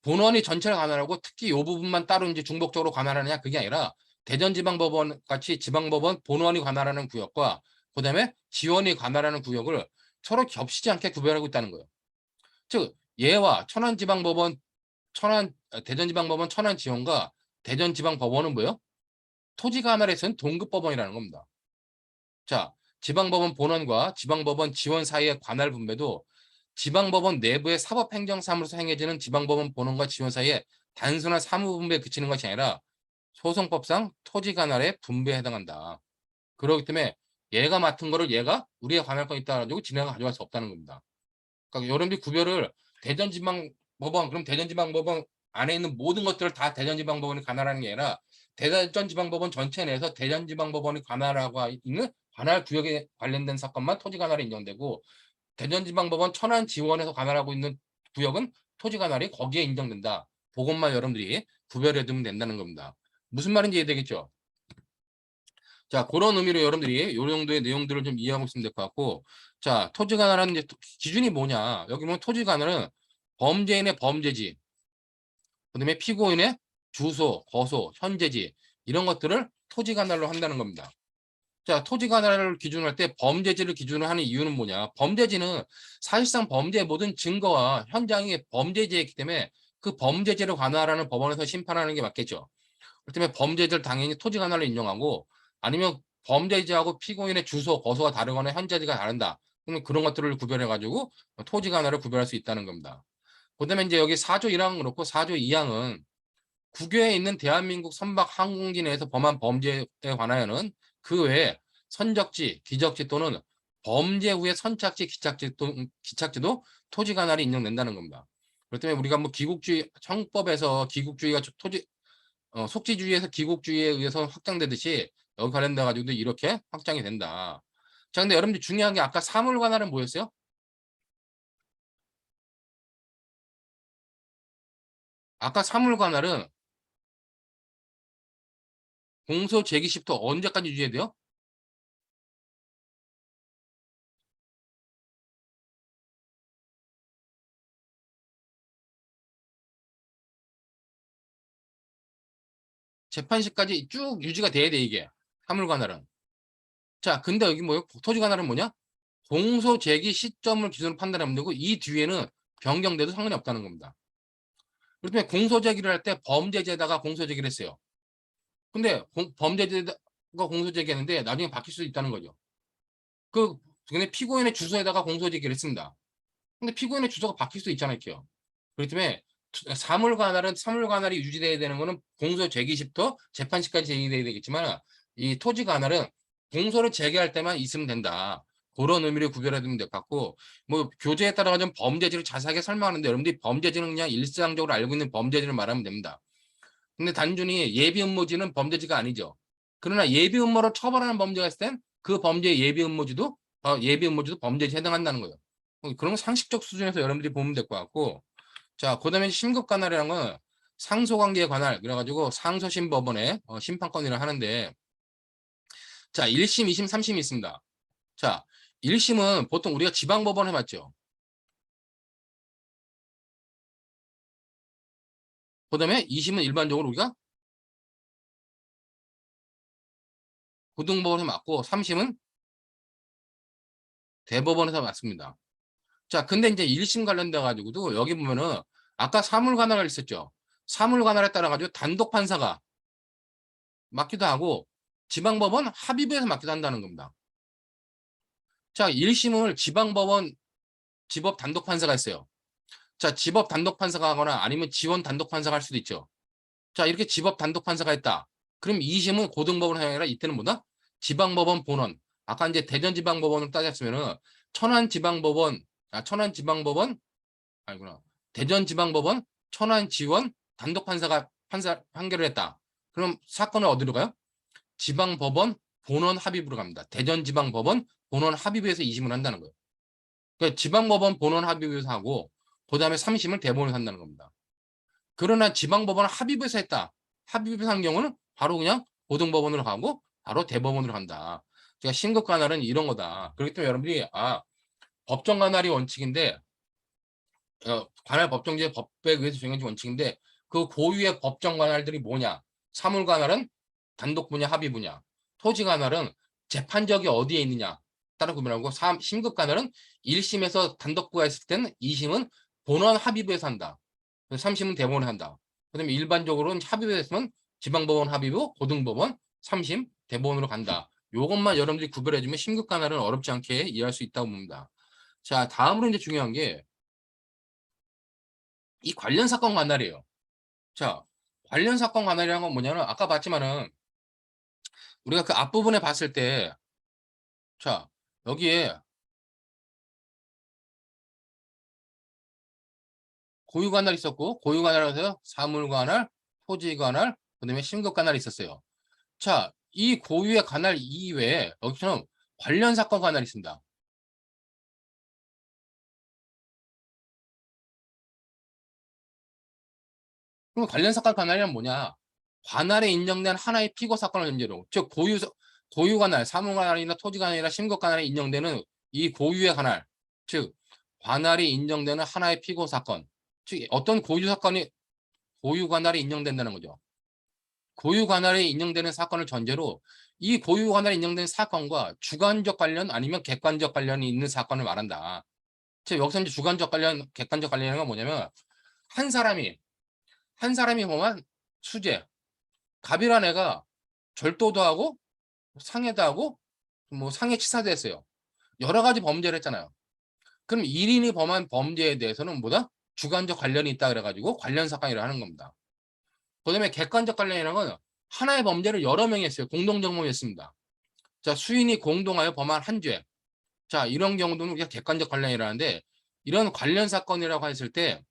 본원이 전체를 관할하고 특히 이 부분만 따로 이제 중복적으로 관할하느냐 그게 아니라 대전지방법원 같이 지방법원 본원이 관할하는 구역과 그다음에 지원이 관할하는 구역을 서로 겹치지 않게 구별하고 있다는 거예요. 즉 얘와 대전지방법원 천안지원과 대전지방법원은 뭐예요? 토지 관할에서는 동급법원이라는 겁니다. 자, 지방법원 본원과 지방법원 지원 사이의 관할 분배도 지방법원 내부의 사법행정사무소에서 행해지는 지방법원 본원과 지원 사이에 단순한 사무분배에 그치는 것이 아니라 소송법상 토지 관할의 분배에 해당한다. 그렇기 때문에 얘가 맡은 거를 얘가 우리의 관할권 있다 가지고 지네가 가져갈 수 없다는 겁니다. 그러니까 여러분들이 구별을 대전지방법원, 그럼 대전지방법원 안에 있는 모든 것들을 다 대전지방법원이 관할하는 게 아니라 대전지방법원 전체 내에서 대전지방법원이 관할하고 있는 관할 구역에 관련된 사건만 토지 관할에 인정되고, 대전지방법원 천안지원에서 관할하고 있는 구역은 토지 관할이 거기에 인정된다. 그것만 여러분들이 구별해 두면 된다는 겁니다. 무슨 말인지 이해되겠죠? 자, 그런 의미로 여러분들이 이 정도의 내용들을 좀 이해하고 있으면 될 것 같고, 자, 토지 관할하는 이제 기준이 뭐냐? 여기 보면 토지 관할은 범죄인의 범죄지, 그다음에 피고인의 주소, 거소, 현재지 이런 것들을 토지 관할로 한다는 겁니다. 자, 토지 관할을 기준으로 할 때 범죄지를 기준으로 하는 이유는 뭐냐? 범죄지는 사실상 범죄의 모든 증거와 현장이 범죄지이기 때문에 그 범죄지를 관할하는 법원에서 심판하는 게 맞겠죠. 그렇기 때문에 범죄지를 당연히 토지 관할로 인정하고, 아니면 범죄지하고 피고인의 주소, 거소가 다르거나 현재지가 다른다. 그러면 그런 것들을 구별해가지고 토지 관할을 구별할 수 있다는 겁니다. 그다음에 이제 여기 4조 1항 그렇고 4조 2항은 국외에 있는 대한민국 선박 항공기 내에서 범한 범죄에 관하여는 그 외에 선적지, 기적지 또는 범죄 후에 선착지, 기착지도 토지 관할이 인정된다는 겁니다. 그렇기 때문에 우리가 뭐 기국주의 형법에서 기국주의가 속지주의에서 기국주의에 의해서 확장되듯이 여기 관련돼 가지고도 이렇게 확장이 된다. 자, 근데 여러분들 중요한 게 아까 사물관할은 뭐였어요? 아까 사물관할은 공소 제기 시부터 언제까지 유지해야 돼요? 재판시까지 쭉 유지가 돼야 돼 이게 사물관할은. 자, 근데 여기 뭐예요? 토지관할은 뭐냐? 공소 제기 시점을 기준으로 판단하면 되고 이 뒤에는 변경돼도 상관이 없다는 겁니다. 그렇기 때문에 공소 제기를 할 때 범죄제에다가 공소 제기를 했어요. 근데 범죄제가 공소 제기했는데 나중에 바뀔 수도 있다는 거죠. 그 근데 피고인의 주소에다가 공소 제기를 했습니다. 근데 피고인의 주소가 바뀔 수 있잖아요, 이렇게요. 그렇기 때문에 사물관할이 유지돼야 되는 거는 공소 제기시부터 재판시까지 제기돼야 되겠지만 이 토지관할은 공소를 제기할 때만 있으면 된다. 그런 의미를 구별해 두면 될 것 같고 뭐 교재에 따라가 좀 범죄지를 자세하게 설명하는데 여러분들이 범죄지는 그냥 일상적으로 알고 있는 범죄지를 말하면 됩니다. 근데 단순히 예비 음모지는 범죄지가 아니죠. 그러나 예비 음모로 처벌하는 범죄가 있을 땐 그 범죄의 예비 음모지도 범죄지에 해당한다는 거예요. 그런 건 상식적 수준에서 여러분들이 보면 될 것 같고 자, 그다음에 심급관할이라는 건 상소관계의 관할 그래가지고 상소심법원의 심판권이라 하는데 자 1심, 2심, 3심이 있습니다. 자 1심은 보통 우리가 지방법원 해봤죠. 그다음에 2심은 일반적으로 우리가 고등법원에 맞고 3심은 대법원에서 맞습니다. 자 근데 이제 1심 관련돼 가지고도 여기 보면은 아까 사물관할이 있었죠. 사물관할에 따라 가지고 단독 판사가 맞기도 하고 지방법원 합의부에서 맞기도 한다는 겁니다. 자 1심을 지방법원 지법 단독 판사가 있어요. 자, 지법 단독 판사가 하거나 아니면 지원 단독 판사가 할 수도 있죠. 자, 이렇게 지법 단독 판사가 있다. 그럼 2심은 고등법원이 아니라 이때는 뭐다? 지방법원 본원. 아까 이제 대전지방법원을 따졌으면은 천안지방법원, 천안지방법원, 아니구나. 대전지방법원, 천안지원 단독 판사가 판결을 했다. 그럼 사건은 어디로 가요? 지방법원 본원 합의부로 갑니다. 대전지방법원 본원 합의부에서 2심을 한다는 거예요. 그러니까 지방법원 본원 합의부에서 하고 그다음에 3심을 대법원에서 한다는 겁니다. 그러나 지방법원 합의부에서 했다. 합의부에서 한 경우는 바로 그냥 고등법원으로 가고 바로 대법원으로 간다. 그러니까 신급관할은 이런 거다. 그렇기 때문에 여러분들이 법정관할이 원칙인데 관할 법정제 법에 의해서 정해진 원칙인데 그 고유의 법정관할들이 뭐냐? 사물관할은 단독 분야 합의 분야, 토지관할은 재판적이 어디에 있느냐 따라 구별하고 심급관할은 1심에서 단독부가 있을 때는 2심은 본원 합의부에서 한다. 3심은 대법원에 한다. 그다음에 일반적으로는 합의부에서는 지방법원 합의부, 고등법원, 3심 대법원으로 간다. 요것만 여러분들이 구별해주면 심급관할은 어렵지 않게 이해할 수 있다고 봅니다. 자, 다음으로 이제 중요한 게 이 관련 사건 관할이에요. 자, 관련 사건 관할이라는 건 뭐냐면 아까 봤지만은 우리가 그 앞부분에 봤을 때 자, 여기에 고유 관할이 있었고 고유 관할에서 사물 관할, 토지 관할, 그다음에 신급 관할이 있었어요. 자, 이 고유의 관할 이외에 여기서는 관련 사건 관할이 있습니다. 그럼 관련 사건 관할이란 뭐냐? 관할에 인정된 하나의 피고 사건을 전제로 즉 고유 관할, 사물 관할이나 토지 관할이나 신급 관할에 인정되는 이 고유의 관할 즉 관할이 인정되는 하나의 피고 사건 즉 어떤 고유 관할이 인정된다는 거죠. 고유 관할이 인정되는 사건을 전제로 이 고유 관할이 인정된 사건과 주관적 관련 아니면 객관적 관련이 있는 사건을 말한다. 즉 여기서 이제 주관적 관련, 객관적 관련은 뭐냐면 한 사람이 범한 수재, 갑이란 애가 절도도 하고 상해도 하고 뭐 상해치사도 했어요. 여러 가지 범죄를 했잖아요. 그럼 1인이 범한 범죄에 대해서는 뭐다? 주관적 관련이 있다 그래가지고 관련 사건이라 하는 겁니다. 그다음에 객관적 관련이라는 건 하나의 범죄를 여러 명이 했어요. 공동정범했습니다. 자, 수인이 공동하여 범한 한 죄. 자, 이런 경우는 우리가 객관적 관련이라는데 이런 관련 사건이라고 했을 때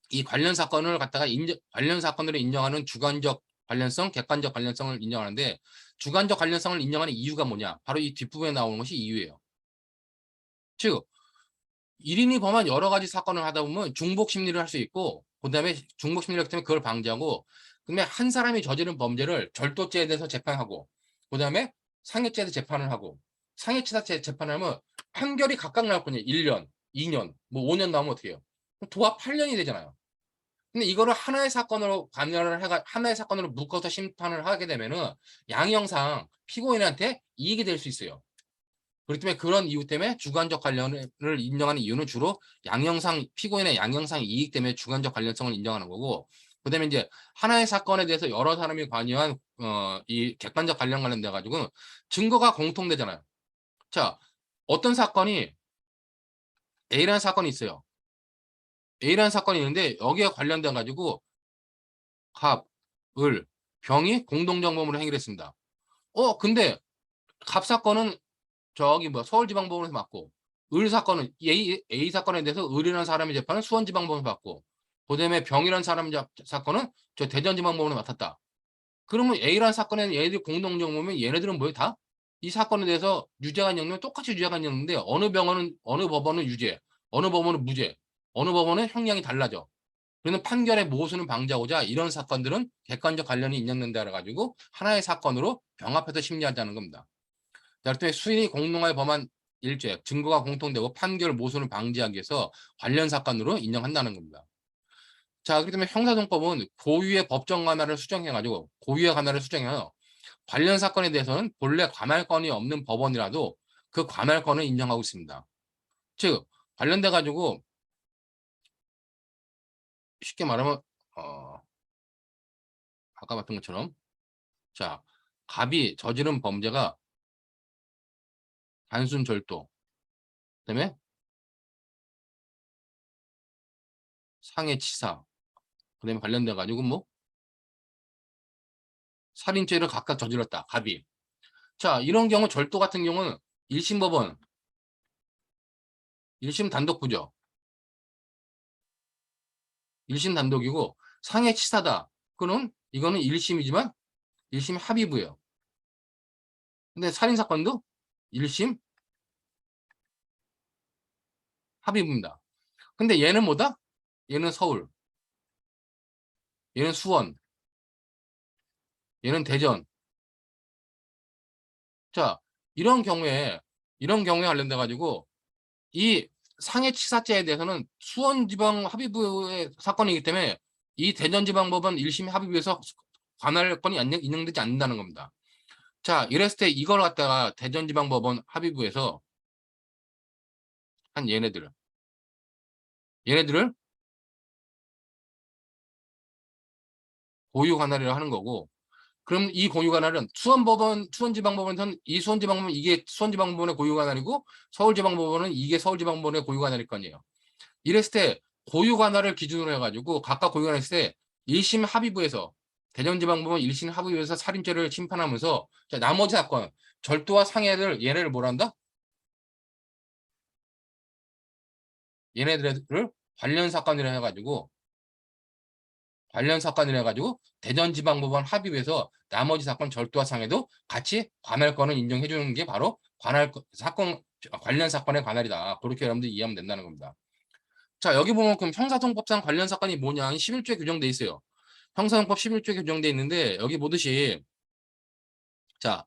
이 관련 사건을 갖다가 관련 사건으로 인정하는 주관적 관련성, 객관적 관련성을 인정하는데 주관적 관련성을 인정하는 이유가 뭐냐? 바로 이 뒷부분에 나오는 것이 이유예요. 즉 1인이 범한 여러 가지 사건을 하다 보면 중복 심리를 할 수 있고 그다음에 중복 심리를 때문에 그걸 방지하고 그다음에 한 사람이 저지른 범죄를 절도죄에 대해서 재판하고 그다음에 상해죄에 대해서 재판을 하고 상해치사죄 재판을 하면 판결이 각각 나올 거냐. 1년, 2년, 뭐 5년 나오면 어떻게 해요? 도합 8년이 되잖아요. 근데 이거를 하나의 사건으로 관여를 해가 하나의 사건으로 묶어서 심판을 하게 되면은 양형상 피고인한테 이익이 될 수 있어요. 그렇기 때문에 그런 이유 때문에 주관적 관련을 인정하는 이유는 주로 양형상 피고인의 양형상 이익 때문에 주관적 관련성을 인정하는 거고 그다음에 이제 하나의 사건에 대해서 여러 사람이 관여한 이 객관적 관련돼 가지고 증거가 공통되잖아요. 자, 어떤 사건이 A라는 사건이 있어요. A라는 사건이 있는데 여기에 관련돼 가지고 갑, 을, 병이 공동정범으로 행위를 했습니다. 근데 갑 사건은 저기 뭐 서울지방법원에서 맞고 을 사건은 A 사건에 대해서 을이라는 사람이 재판은 수원지방법원에서 받고 그다음에 병이라는 사람 사건은 저 대전지방법원에 맡았다. 그러면 A라는 사건에는 얘네들이 공동정범이면 얘네들은 뭐예요? 다 이 사건에 대해서 유죄가 있냐면 똑같이 유죄가 있는데 어느 병원은 어느 법원은 유죄, 어느 법원은 무죄, 어느 법원은 형량이 달라져. 그러면 판결의 모순을 방지하고자 이런 사건들은 객관적 관련이 있는다 해가지고 하나의 사건으로 병합해서 심리하자는 겁니다. 자, 그때 수인이 공동하여 범한 일죄, 증거가 공통되고 판결 모순을 방지하기 위해서 관련 사건으로 인정한다는 겁니다. 자, 그렇기 때문에 형사소송법은 고유의 법정 관할을 수정해가지고 고유의 관할을 수정해요. 관련 사건에 대해서는 본래 관할권이 없는 법원이라도 그 관할권을 인정하고 있습니다. 즉 관련돼 가지고 쉽게 말하면 아까 봤던 것처럼 자 갑이 저지른 범죄가 단순 절도 그다음에 상해치사 그다음에 관련돼 가지고 뭐 살인죄를 각각 저질렀다 갑이. 자 이런 경우 절도 같은 경우는 1심 법원 1심 단독부죠. 1심 단독이고 상해치사다 그는 이거는 1심이지만 1심 합의부예요. 근데 살인사건도 1심 합의부입니다. 근데 얘는 뭐다? 얘는 서울, 얘는 수원, 얘는 대전. 자, 이런 경우에 관련돼 가지고 이 상해치사죄에 대해서는 수원지방합의부의 사건이기 때문에 이 대전지방법원 1심 합의부에서 관할권이 인정되지 않는다는 겁니다. 자, 이랬을 때 이걸 갖다가 대전지방법원 합의부에서 한 얘네들을 고유 관할이라 하는 거고 그럼 이 고유 관할은 수원지방법원에서는 이 수원지방법은 이게 수원지방법원의 고유 관할이고 서울지방법원은 이게 서울지방법원의 고유 관할일 거 아니에요. 이랬을 때 고유 관할을 기준으로 해가지고 각각 고유 관할 했을 때 1심 합의부에서 대전지방법원 1심 합의부에서 살인죄를 심판하면서 자, 나머지 사건 절도와 상해를 얘네를 뭐란다? 얘네들을 관련 사건이라 해가지고 대전지방법원 합의부에서 나머지 사건 절도와 상해도 같이 관할권을 인정해 주는 게 바로 관련 사건의 관할이다. 그렇게 여러분들 이해하면 된다는 겁니다. 자 여기 보면 그럼 형사소송법상 관련 사건이 뭐냐 11조에 규정돼 있어요. 형사소송법 11조에 규정돼 있는데 여기 보듯이 자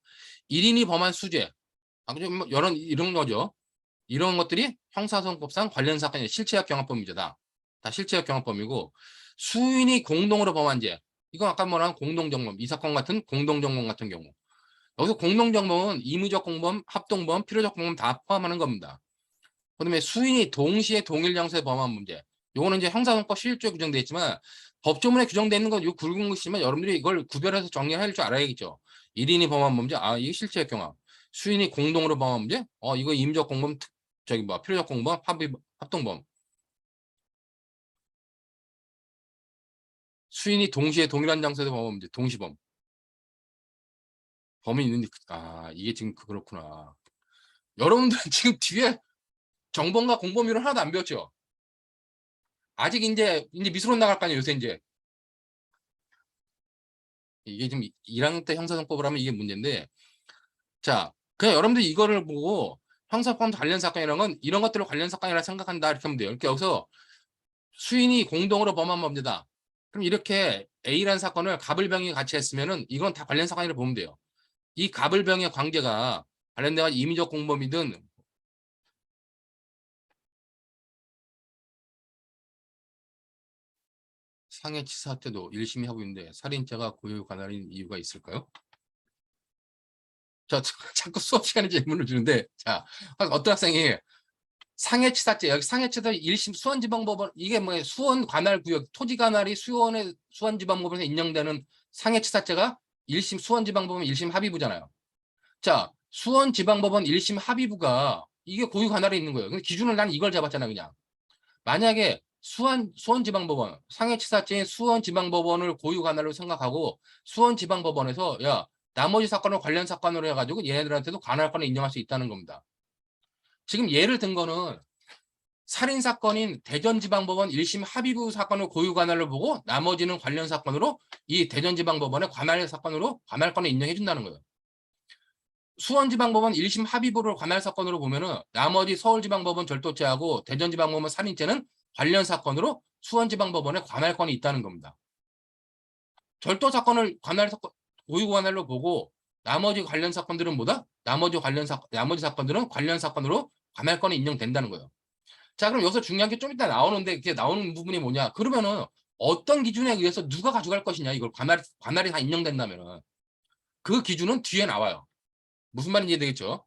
1인이 범한 수죄 뭐 이런 거죠. 이런 것들이 형사소송법상 관련 사건이 실체적 경합범위죠. 다 실체적 경합범위고 수인이 공동으로 범한 죄 이건 아까 말한 공동정범 이 사건 같은 공동정범 같은 경우 여기서 공동정범은 임의적 공범, 합동범, 필요적 공범 다 포함하는 겁니다. 그다음에 수인이 동시에 동일 장소에 범한 문제 요거는 이제 형사소송법 11조에 규정되어 있지만 법조문에 규정되어 있는 건 요 굵은 것이지만 여러분들이 이걸 구별해서 정리할 줄 알아야겠죠. 1인이 범한 문제 이게 실체적 경합 수인이 공동으로 범한 문제 이거 임의적 공범 저기 뭐 필요적 공범 합동범 수인이 동시에 동일한 장소에서 범한 문제 동시범 범이 있는데 이게 지금 그렇구나. 여러분들 지금 뒤에 정범과 공범위를 하나도 안 배웠죠. 아직 이제 미술원 나갈 거 아니에요, 요새 이제. 이게 지금 1학년 때 형사소송법을 하면 이게 문제인데, 자, 그냥 여러분들 이거를 보고 형사법 관련 사건이라는 건 이런 것들을 관련 사건이라 생각한다 이렇게 하면 돼요. 이렇게 여기서 수인이 공동으로 범한 범죄다. 그럼 이렇게 A라는 사건을 갑을병이 같이 했으면은 이건 다 관련 사건이라고 보면 돼요. 이 갑을병의 관계가 관련돼가 임의적 공범이든 상해치사 때도 1심이 하고 있는데 살인죄가 고유 관할인 이유가 있을까요? 자, 자꾸 수업 시간에 질문을 주는데, 자, 어떤 학생이 상해치사죄, 여기 상해치사 1심 수원지방법원, 이게 뭐 수원 관할 구역, 토지 관할이 수원의 수원지방법원에서 인정되는 상해치사죄가 1심 수원지방법원 1심 합의부잖아요. 자, 수원지방법원 1심 합의부가 이게 고유 관할에 있는 거예요. 근데 기준을 난 이걸 잡았잖아, 그냥. 만약에 수원지방법원, 상해치사죄인 수원지방법원을 고유 관할로 생각하고 수원지방법원에서 야, 나머지 사건을 관련 사건으로 해가지고 얘네들한테도 관할권을 인정할 수 있다는 겁니다. 지금 예를 든 거는 살인사건인 대전지방법원 1심 합의부 사건을 고유 관할로 보고 나머지는 관련 사건으로 이 대전지방법원의 관할 사건으로 관할권을 인정해 준다는 거예요. 수원지방법원 1심 합의부를 관할 사건으로 보면은 나머지 서울지방법원 절도죄하고 대전지방법원 살인죄는 관련 사건으로 수원지방법원에 관할권이 있다는 겁니다. 절도 사건을 고유 관할로 보고 나머지 관련 사건들은 뭐다? 나머지 사건들은 관련 사건으로 관할권이 인정된다는 거예요. 자, 그럼 여기서 중요한 게 좀 이따 나오는데 그게 나오는 부분이 뭐냐? 그러면은 어떤 기준에 의해서 누가 가져갈 것이냐? 이걸 관할이 다 인정된다면은 그 기준은 뒤에 나와요. 무슨 말인지 이해되겠죠?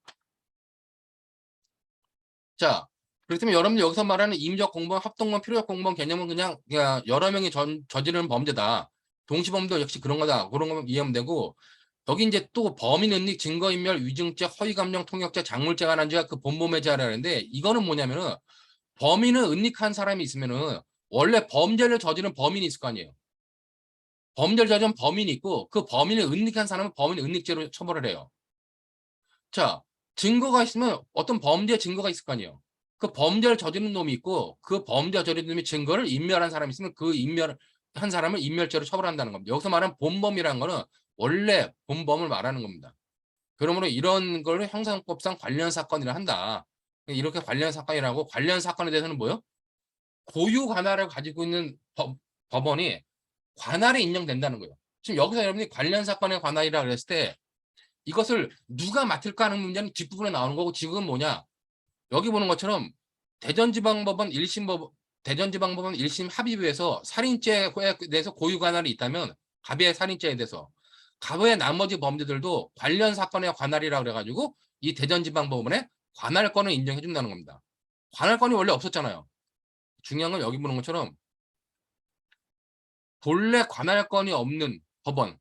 자, 그렇다면 여러분들 여기서 말하는 임의적 공범, 합동범, 필요적 공범 개념은 그냥 여러 명이 저지르는 범죄다. 동시범도 역시 그런 거다. 그런 거면 이해하면 되고, 여기 이제 또 범인 은닉, 증거인멸, 위증죄, 허위감정, 통역죄, 작물죄 관한 죄가 그 본범죄라는데 이거는 뭐냐면은 범인을 은닉한 사람이 있으면은 원래 범죄를 저지른 범인이 있을 거 아니에요. 범죄를 저지른 범인이 있고 그 범인을 은닉한 사람은 범인 은닉죄로 처벌을 해요. 자, 증거가 있으면 어떤 범죄 증거가 있을 거 아니에요. 그 범죄를 저지른 놈이 있고 그 범죄 저지른 놈이 증거를 인멸한 사람이 있으면 그 인멸한 사람을 인멸죄로 처벌한다는 겁니다. 여기서 말하는 본범이라는 거는 원래 본범을 말하는 겁니다. 그러므로 이런 걸 형사법상 관련 사건이라 한다. 이렇게 관련 사건이라고 관련 사건에 대해서는 뭐요? 고유 관할을 가지고 있는 법원이 관할에 인정된다는 거예요. 지금 여기서 여러분이 관련 사건의 관할이라 그랬을 때 이것을 누가 맡을까 하는 문제는 뒷부분에 나오는 거고 지금 뭐냐? 여기 보는 것처럼 대전지방법원 1심 합의부에서 살인죄에 대해서 고유 관할이 있다면 갑의 살인죄에 대해서 갑의 나머지 범죄들도 관련 사건의 관할이라고 그래가지고 이 대전지방법원에 관할권을 인정해 준다는 겁니다. 관할권이 원래 없었잖아요. 중요한 건 여기 보는 것처럼 본래 관할권이 없는 법원,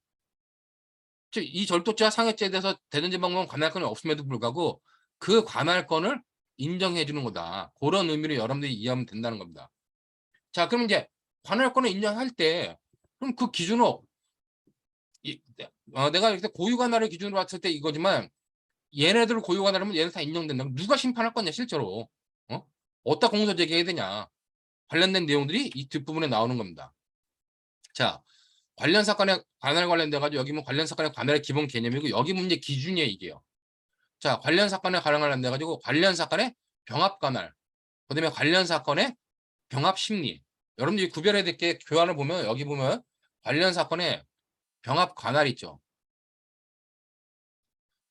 즉 이 절도죄와 상해죄에 대해서 대전지방법원 관할권이 없음에도 불구하고 그 관할권을 인정해 주는 거다. 그런 의미로 여러분들이 이해하면 된다는 겁니다. 자, 그럼 이제 관할권을 인정할 때 그럼 그 기준은 내가 이렇게 고유 관할을 기준으로 봤을 때 이거지만 얘네들 고유 관할하면 얘네 다 인정된다. 누가 심판할 거냐 실제로? 어디다 공소 제기해야 되냐? 관련된 내용들이 이 뒷부분에 나오는 겁니다. 자, 관련 사건에 관할 관련돼 가지고 여기 뭐 관련 사건의 관할의 기본 개념이고 여기 문제 기준이에요, 이게요. 자, 관련 사건에 관련돼 가지고 관련 사건의 병합 관할, 그다음에 관련 사건의 병합 심리. 여러분들이 구별해야 될 게 교환을 보면 여기 보면 관련 사건의 병합 관할 있죠.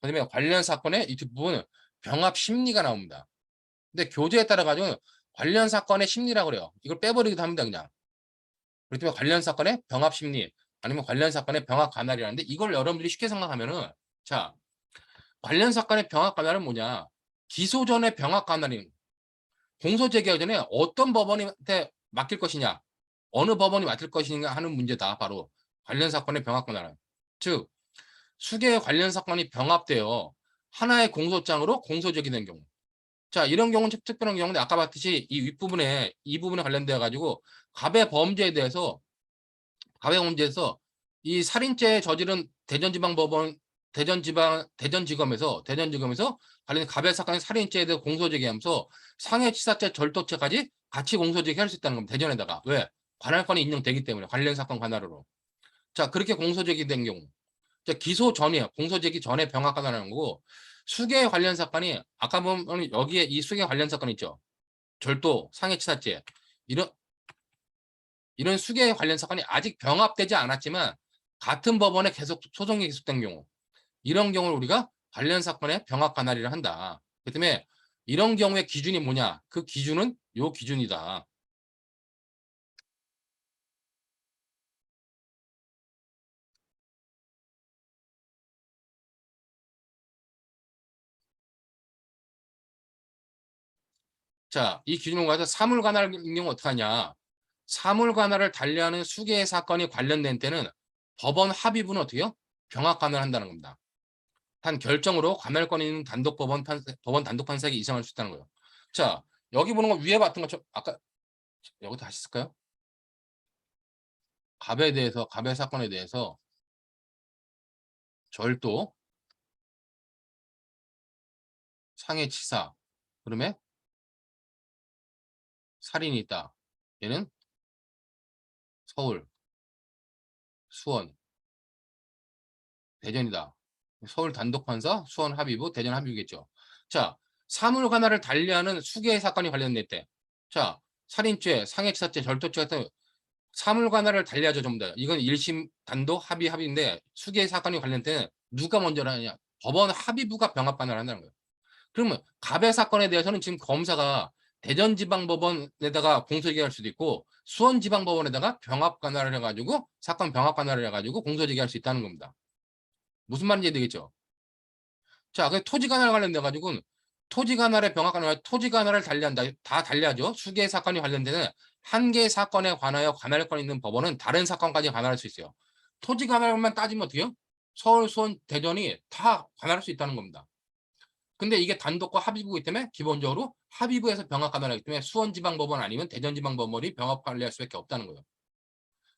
그다음에 관련 사건의 이 뒷부분 병합 심리가 나옵니다. 근데 교재에 따라 가지고 관련 사건의 심리라고 그래요. 이걸 빼버리기도 합니다, 그냥. 그렇기 때문에 관련 사건의 병합 심리 아니면 관련 사건의 병합 관할이라는데 이걸 여러분들이 쉽게 생각하면은 자, 관련 사건의 병합 관할은 뭐냐? 기소 전에 병합 관할인 공소 제기하기 전에 어떤 법원한테 맡길 것이냐, 어느 법원이 맡을 것이냐 하는 문제다. 바로 관련 사건의 병합 관할은. 즉 수개의 관련 사건이 병합되어 하나의 공소장으로 공소 제기된 경우. 자, 이런 경우는 특별한 경우인데 아까 봤듯이 이 윗부분에 이 부분에 관련되어 가지고 갑의 범죄에서 이 살인죄 저지른 대전지방법원 대전지검에서 관련 가배 사건의 살인죄에 대해 공소제기하면서 상해치사죄, 절도죄까지 같이 공소제기할 수 있다는 겁니다. 대전에다가. 왜? 관할권이 인정되기 때문에 관련 사건 관할으로. 자, 그렇게 공소제기된 경우. 자, 기소 전이에요. 공소제기 전에 병합관할하는 거고, 수계 관련 사건이 아까 보면 여기에 이 수계 관련 사건 있죠. 절도, 상해치사죄 이런 수계 관련 사건이 아직 병합되지 않았지만 같은 법원에 계속 소송이 계속된 경우, 이런 경우를 우리가 관련 사건의 병합 관할이라 한다. 그 때문에 이런 경우의 기준이 뭐냐? 그 기준은 요 기준이다. 자, 이 기준을 가서 사물 관할인 경우 어떻게 하냐? 사물 관할을 달리하는 수계 사건이 관련된 때는 법원 합의부는 어떻게 해요? 병합 관할을 한다는 겁니다. 한 결정으로 관할권이 있는 단독 법원 단독 판사에게 이송할 수 있다는 거예요. 자, 여기 보는 거 위에 봤던 것처럼 아까 여기 다시 쓸까요? 갑에 사건에 대해서 절도, 상해치사, 그러면 살인이 있다. 얘는 서울, 수원, 대전이다. 서울 단독판사, 수원 합의부, 대전 합의부겠죠. 자, 사물 관할을 달리하는 수개 사건이 관련됐대. 자, 살인죄, 상해치사죄, 절도죄 같은 사물 관할을 달리하죠, 전부 다. 이건 1심 단독 합의인데 수개 사건이 관련된 누가 먼저 하느냐? 법원 합의부가 병합 관할을 한다는 거예요. 그러면 갑의 사건에 대해서는 지금 검사가 대전지방법원에다가 공소제기할 수도 있고 수원지방법원에다가 병합 관할을 해가지고 사건 병합 관할을 해가지고 공소제기할 수 있다는 겁니다. 무슨 말인지 되겠죠? 자, 그 토지관할 관련돼 가지고는 토지관할의 병합 관할, 토지관할을 달리한다. 다 달리하죠. 수개 사건이 관련되는 한 개 사건에 관하여 관할권 있는 법원은 다른 사건까지 관할할 수 있어요. 토지관할만 따지면 어떻게요? 서울, 수원, 대전이 다 관할할 수 있다는 겁니다. 근데 이게 단독과 합의부이기 때문에 기본적으로 합의부에서 병합 관할하기 때문에 수원지방법원 아니면 대전지방법원이 병합 관리할 수밖에 없다는 거예요.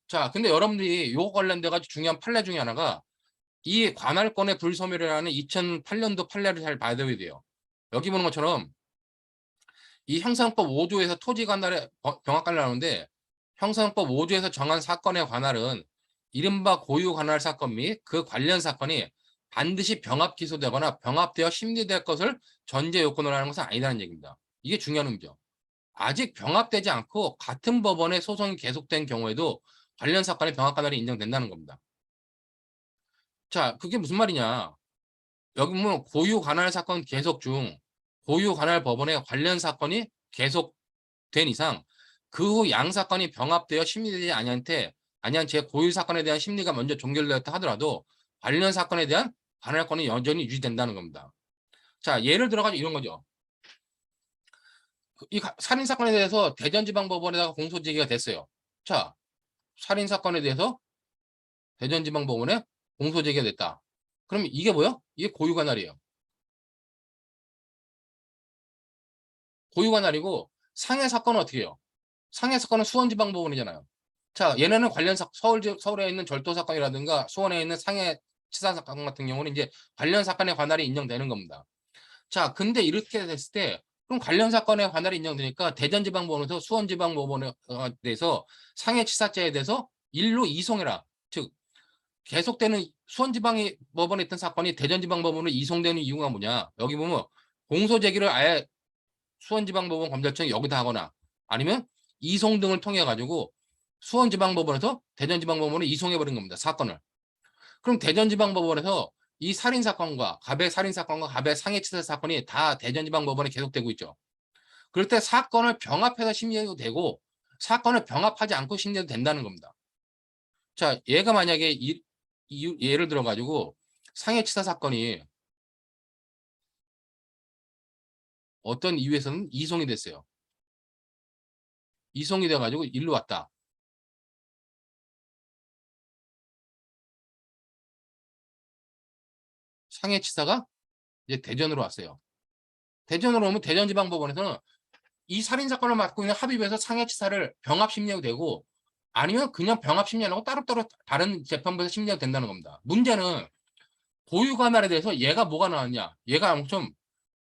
자, 근데 여러분들이 요 관련돼 가지고 중요한 판례 중에 하나가 이 관할권의 불소멸이라는 2008년도 판례를 잘 봐야 돼요. 여기 보는 것처럼 이 형사법 5조에서 토지 관할에 병합 관할하는데 형사법 5조에서 정한 사건의 관할은 이른바 고유 관할 사건 및 그 관련 사건이 반드시 병합 기소되거나 병합되어 심리될 것을 전제 요건으로 하는 것은 아니라는 얘기입니다. 이게 중요한 의미죠. 아직 병합되지 않고 같은 법원의 소송이 계속된 경우에도 관련 사건의 병합 관할이 인정된다는 겁니다. 자, 그게 무슨 말이냐? 여기 보면 고유 관할 사건 계속 중 고유 관할 법원의 관련 사건이 계속된 이상 그 후 양 사건이 병합되어 심리되지 아니한 채 고유 사건에 대한 심리가 먼저 종결되었다 하더라도 관련 사건에 대한 관할권이 여전히 유지된다는 겁니다. 자, 예를 들어가지고 이런 거죠. 이 살인 사건에 대해서 대전지방법원에다가 공소제기가 됐어요. 자, 살인 사건에 대해서 대전지방법원에 공소제기가 됐다. 그럼 이게 뭐야? 이게 고유 관할이에요. 고유 관할이고 상해 사건은 어떻게 해요? 상해 사건은 수원지방법원이잖아요. 자, 얘네는 관련 서울에 있는 절도 사건이라든가 수원에 있는 상해 치사 사건 같은 경우는 이제 관련 사건의 관할이 인정되는 겁니다. 자, 근데 이렇게 됐을 때 그럼 관련 사건의 관할이 인정되니까 대전지방법원에서 수원지방법원에 대해서 상해치사죄에 대해서 일로 이송해라. 즉 계속되는 수원지방이 법원에 있던 사건이 대전지방법원으로 이송되는 이유가 뭐냐? 여기 보면 공소제기를 아예 수원지방법원 검찰청이 여기다 하거나 아니면 이송 등을 통해 가지고 수원지방법원에서 대전지방법원에 이송해버린 겁니다. 사건을. 그럼 대전지방법원에서 이 살인사건과 갑의 살인사건과 갑의 상해치사 사건이 다 대전지방법원에 계속되고 있죠. 그럴 때 사건을 병합해서 심리해도 되고 사건을 병합하지 않고 심리해도 된다는 겁니다. 자, 얘가 만약에 예를 들어 가지고 상해치사 사건이 어떤 이유에서는 이송이 됐어요. 이송이 돼 가지고 일로 왔다. 상해치사가 이제 대전으로 왔어요. 대전으로 오면 대전지방법원에서는 이 살인사건을 맡고 있는 합의부에서 상해치사를 병합심리하고 되고 아니면 그냥 병합심리하고 따로따로 다른 재판부에서 심리하고 된다는 겁니다. 문제는 고유관할에 대해서 얘가 뭐가 나왔냐. 얘가 좀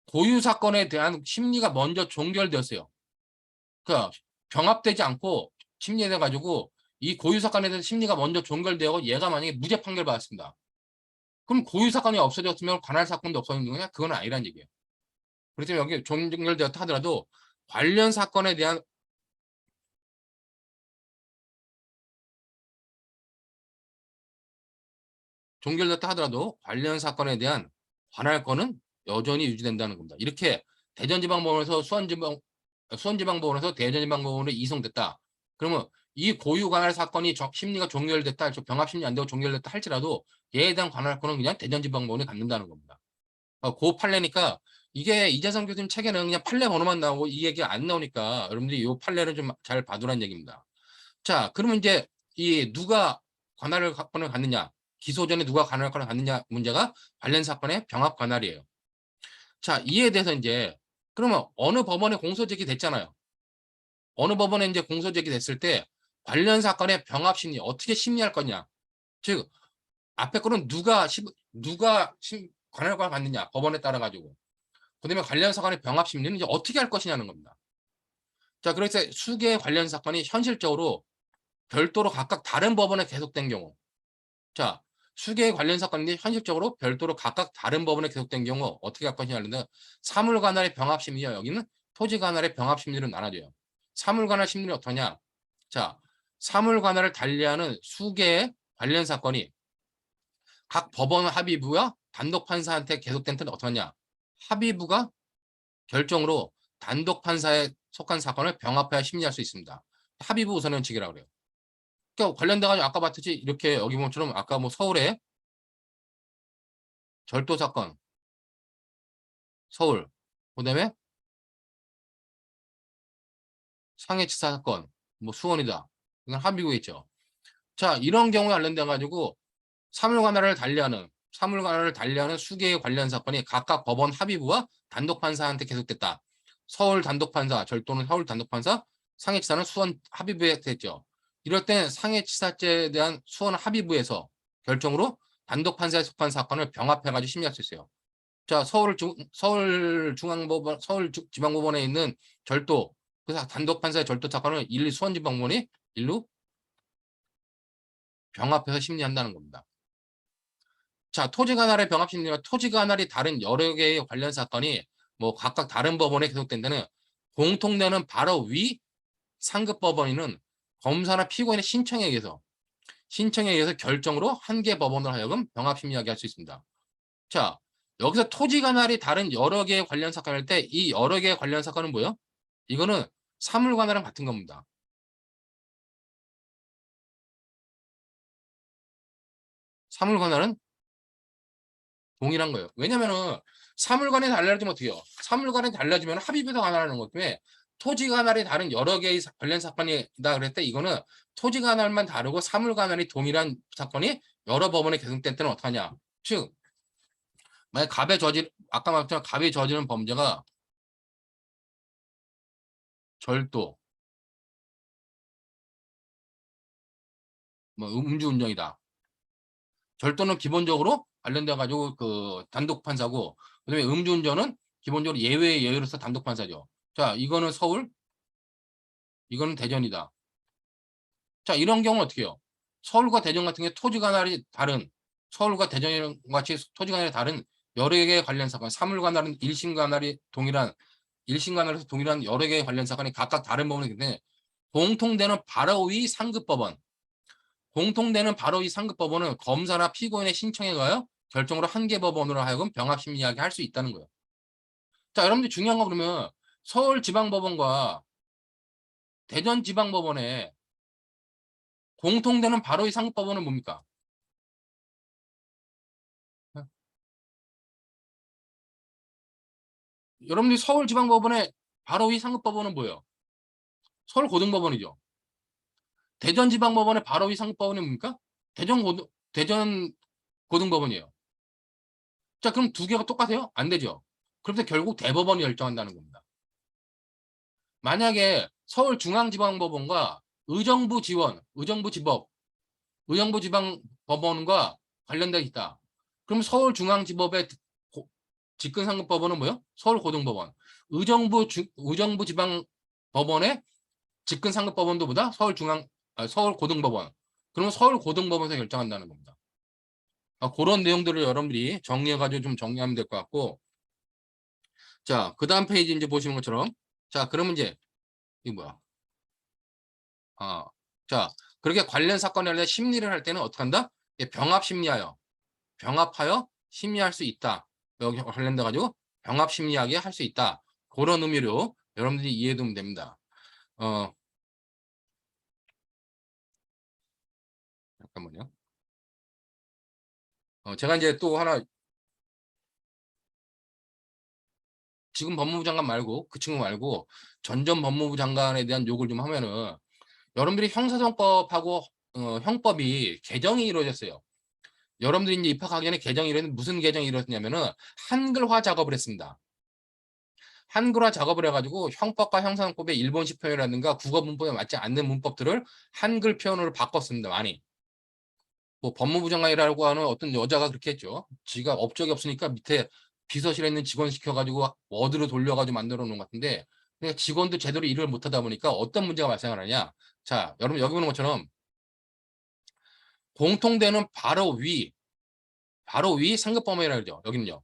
고유 사건에 대한 심리가 먼저 종결되었어요. 그러니까 병합되지 않고 심리돼 가지고 이 고유 사건에 대한 심리가 먼저 종결되고 얘가 만약에 무죄 판결 받았습니다. 그럼 고유 사건이 없어졌으면 관할 사건도 없어지는 거냐? 그건 아니란 얘기예요. 그렇지만 여기 종결되었다 하더라도 관련 사건에 대한 종결됐다 하더라도 관련 사건에 대한 관할권은 여전히 유지된다는 겁니다. 이렇게 대전지방법원에서 수원지방법원에서 대전지방법원으로 이송됐다. 그러면 이 고유 관할 사건이 심리가 종결됐다, 병합심리 안 되고 종결됐다 할지라도 얘에 대한 관할권은 그냥 대전지방법원에 갖는다는 겁니다. 그 판례니까 이게 이재성 교수님 책에는 그냥 판례 번호만 나오고 이 얘기가 안 나오니까 여러분들이 이 판례를 좀 잘 봐두라는 얘기입니다. 자, 그러면 이제 이 누가 관할권을 갖느냐, 기소 전에 누가 관할권을 갖느냐 문제가 관련 사건의 병합 관할이에요. 자, 이에 대해서 이제 그러면 어느 법원에 공소 제기됐잖아요. 어느 법원에 이제 공소 제기됐을 때 관련 사건의 병합 심리 어떻게 심리할 거냐. 즉 앞에 거는 누가 관할권을 갖느냐 법원에 따라 가지고. 그다음에 관련 사건의 병합 심리는 이제 어떻게 할 것이냐는 겁니다. 자, 그래서 수개의 관련 사건이 현실적으로 별도로 각각 다른 법원에 계속된 경우, 자, 수개의 관련 사건인데 현실적으로 별도로 각각 다른 법원에 계속된 경우 어떻게 할 것이냐는데 사물 관할의 병합 심리와 여기는 토지 관할의 병합 심리로 나눠져요. 사물 관할 심리는 어떠냐? 자, 사물 관할을 달리하는 수개의 관련 사건이 각 법원 합의부와 단독 판사한테 계속된 때는 어떠냐? 합의부가 결정으로 단독 판사에 속한 사건을 병합하여 심리할 수 있습니다. 합의부 우선원칙이라고 그래요. 그러니까 관련돼가지고 아까 봤듯이 이렇게 여기 보면처럼 아까 뭐 서울에 절도 사건, 서울, 그다음에 상해치사 사건, 뭐 수원이다. 이건 합의고 있죠. 자, 이런 경우에 관련돼 가지고 사물관할을 달리하는 수개의 관련 사건이 각각 법원 합의부와 단독 판사한테 계속됐다. 서울 단독 판사, 절도는 서울 단독 판사, 상해치사는 수원 합의부에 됐죠. 이럴 때 상해치사죄에 대한 수원 합의부에서 결정으로 단독 판사에 속한 사건을 병합해가지고 심리할 수 있어요. 자, 서울지방법원에 있는 절도, 그 단독 판사의 절도 사건을 수원지방법원이 일루 병합해서 심리한다는 겁니다. 자, 토지관할의 병합심리와 토지관할이 다른 여러 개의 관련 사건이 뭐 각각 다른 법원에 계속된 데는 공통되는 바로 위 상급법원인은 검사나 피고인의 신청에 의해서 결정으로 한 개 법원으로 하여금 병합심리하게 할 수 있습니다. 자, 여기서 토지관할이 다른 여러 개의 관련 사건일 때 이 여러 개의 관련 사건은 뭐예요? 이거는 사물관할이랑 같은 겁니다. 사물관할은 동일한 거예요. 왜냐면은 사물관이 달라지면 어떻게 해요? 사물관이 달라지면 합의부에서 관할하는 것 때문에 토지관할이 다른 여러 개의 관련 사건이다 그랬을 때 이거는 토지관할만 다르고 사물관할이 동일한 사건이 여러 법원에 계속될 때는 어떡하냐? 즉 만약 아까 말했던 갑이 저지른 범죄가 절도, 뭐 음주운전이다. 절도는 기본적으로 관련돼 가지고 그 단독 판사고, 그다음에 음주운전은 기본적으로 예외의 예외로서 단독 판사죠. 자, 이거는 서울, 이거는 대전이다. 자, 이런 경우는 어떻게 해요? 서울과 대전 같은 경우에 토지관할이 다른, 서울과 대전 같이 토지관할이 다른 여러 개의 관련 사건, 사물관할은 일심관할에서 동일한 여러 개의 관련 사건이 각각 다른 법원이기 때문에 공통되는 바로 위 상급법원, 공통되는 바로 위 상급법원은 검사나 피고인의 신청에 의하여 결정으로 한 개 법원으로 하여금 병합심리하게 할 수 있다는 거예요. 자, 여러분들 중요한 거 그러면 서울지방법원과 대전지방법원에 공통되는 바로 위 상급법원은 뭡니까? 여러분들이 서울지방법원의 바로 위 상급법원은 뭐예요? 서울고등법원이죠. 대전지방법원의 바로 위 상급법원이 뭡니까? 대전고등법원이에요. 자, 그럼 두 개가 똑같아요? 안 되죠. 그래서 결국 대법원이 결정한다는 겁니다. 만약에 서울중앙지방법원과 의정부지방법원과 관련돼 있다. 그럼 서울중앙지법의 직근상급법원은 뭐요? 서울고등법원. 의정부지방법원의 직근상급법원도 보다 서울고등법원. 그러면 서울고등법원에서 결정한다는 겁니다. 그런 내용들을 여러분들이 정리해가지고 좀 정리하면 될 것 같고, 자, 그 다음 페이지 이제 보시는 것처럼, 자, 그러면 이제 이게 뭐야? 자, 그렇게 관련 사건에 대해 심리를 할 때는 어떻게 한다? 병합하여 심리할 수 있다. 여기 관련돼 가지고 병합 심리하게 할 수 있다. 그런 의미로 여러분들이 이해해 두면 됩니다. 잠깐만요. 제가 이제 또 하나, 지금 법무부 장관 말고 그 친구 말고 전 법무부 장관에 대한 욕을 좀 하면은, 여러분들이 형사정법하고 형법이 개정이 이루어졌어요. 여러분들이 이제 입학하기 전에 개정이 이루어졌는데 무슨 개정이 이루어졌냐면은 한글화 작업을 했습니다. 한글화 작업을 해가지고 형법과 형사정법의 일본식 표현이라든가 국어 문법에 맞지 않는 문법들을 한글 표현으로 바꿨습니다. 많이. 뭐 법무부 장관이라고 하는 어떤 여자가 그렇게 했죠. 지가 업적이 없으니까 밑에 비서실에 있는 직원 시켜가지고 워드로 돌려가지고 만들어 놓은 것 같은데, 그러니까 직원도 제대로 일을 못하다 보니까 어떤 문제가 발생을 하냐. 자, 여러분 여기 보는 것처럼 공통되는 바로 위 상급범위라고 그러죠. 여기는요.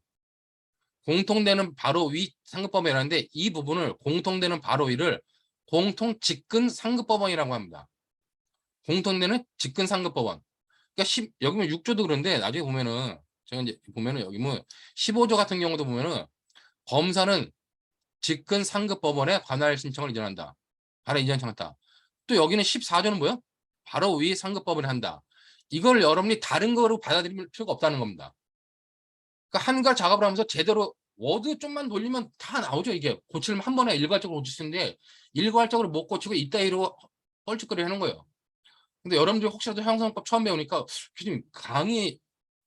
공통되는 바로 위 상급법원이라는데, 이 부분을 공통되는 바로 위를 공통 직근 상급법원이라고 합니다. 공통되는 직근 상급법원. 그러니까 여기 보면 6조도 그런데 나중에 보면은, 제가 이제 보면은 여기 뭐 15조 같은 경우도 보면은 검사는 직근 상급법원에 관할 신청을 이전한다. 관할 이전 청한다. 또 여기는 14조는 뭐요? 바로 위 상급법원에 한다. 이걸 여러분이 다른 거로 받아들일 필요가 없다는 겁니다. 그러니까 한글 작업을 하면서 제대로 워드 좀만 돌리면 다 나오죠. 이게 고치면 한 번에 일괄적으로 고칠 수 있는데 일괄적으로 못 고치고 이따위로 뻘짓거리 하는 거예요. 근데 여러분들 혹시라도 형사법 처음 배우니까 교수님, 강의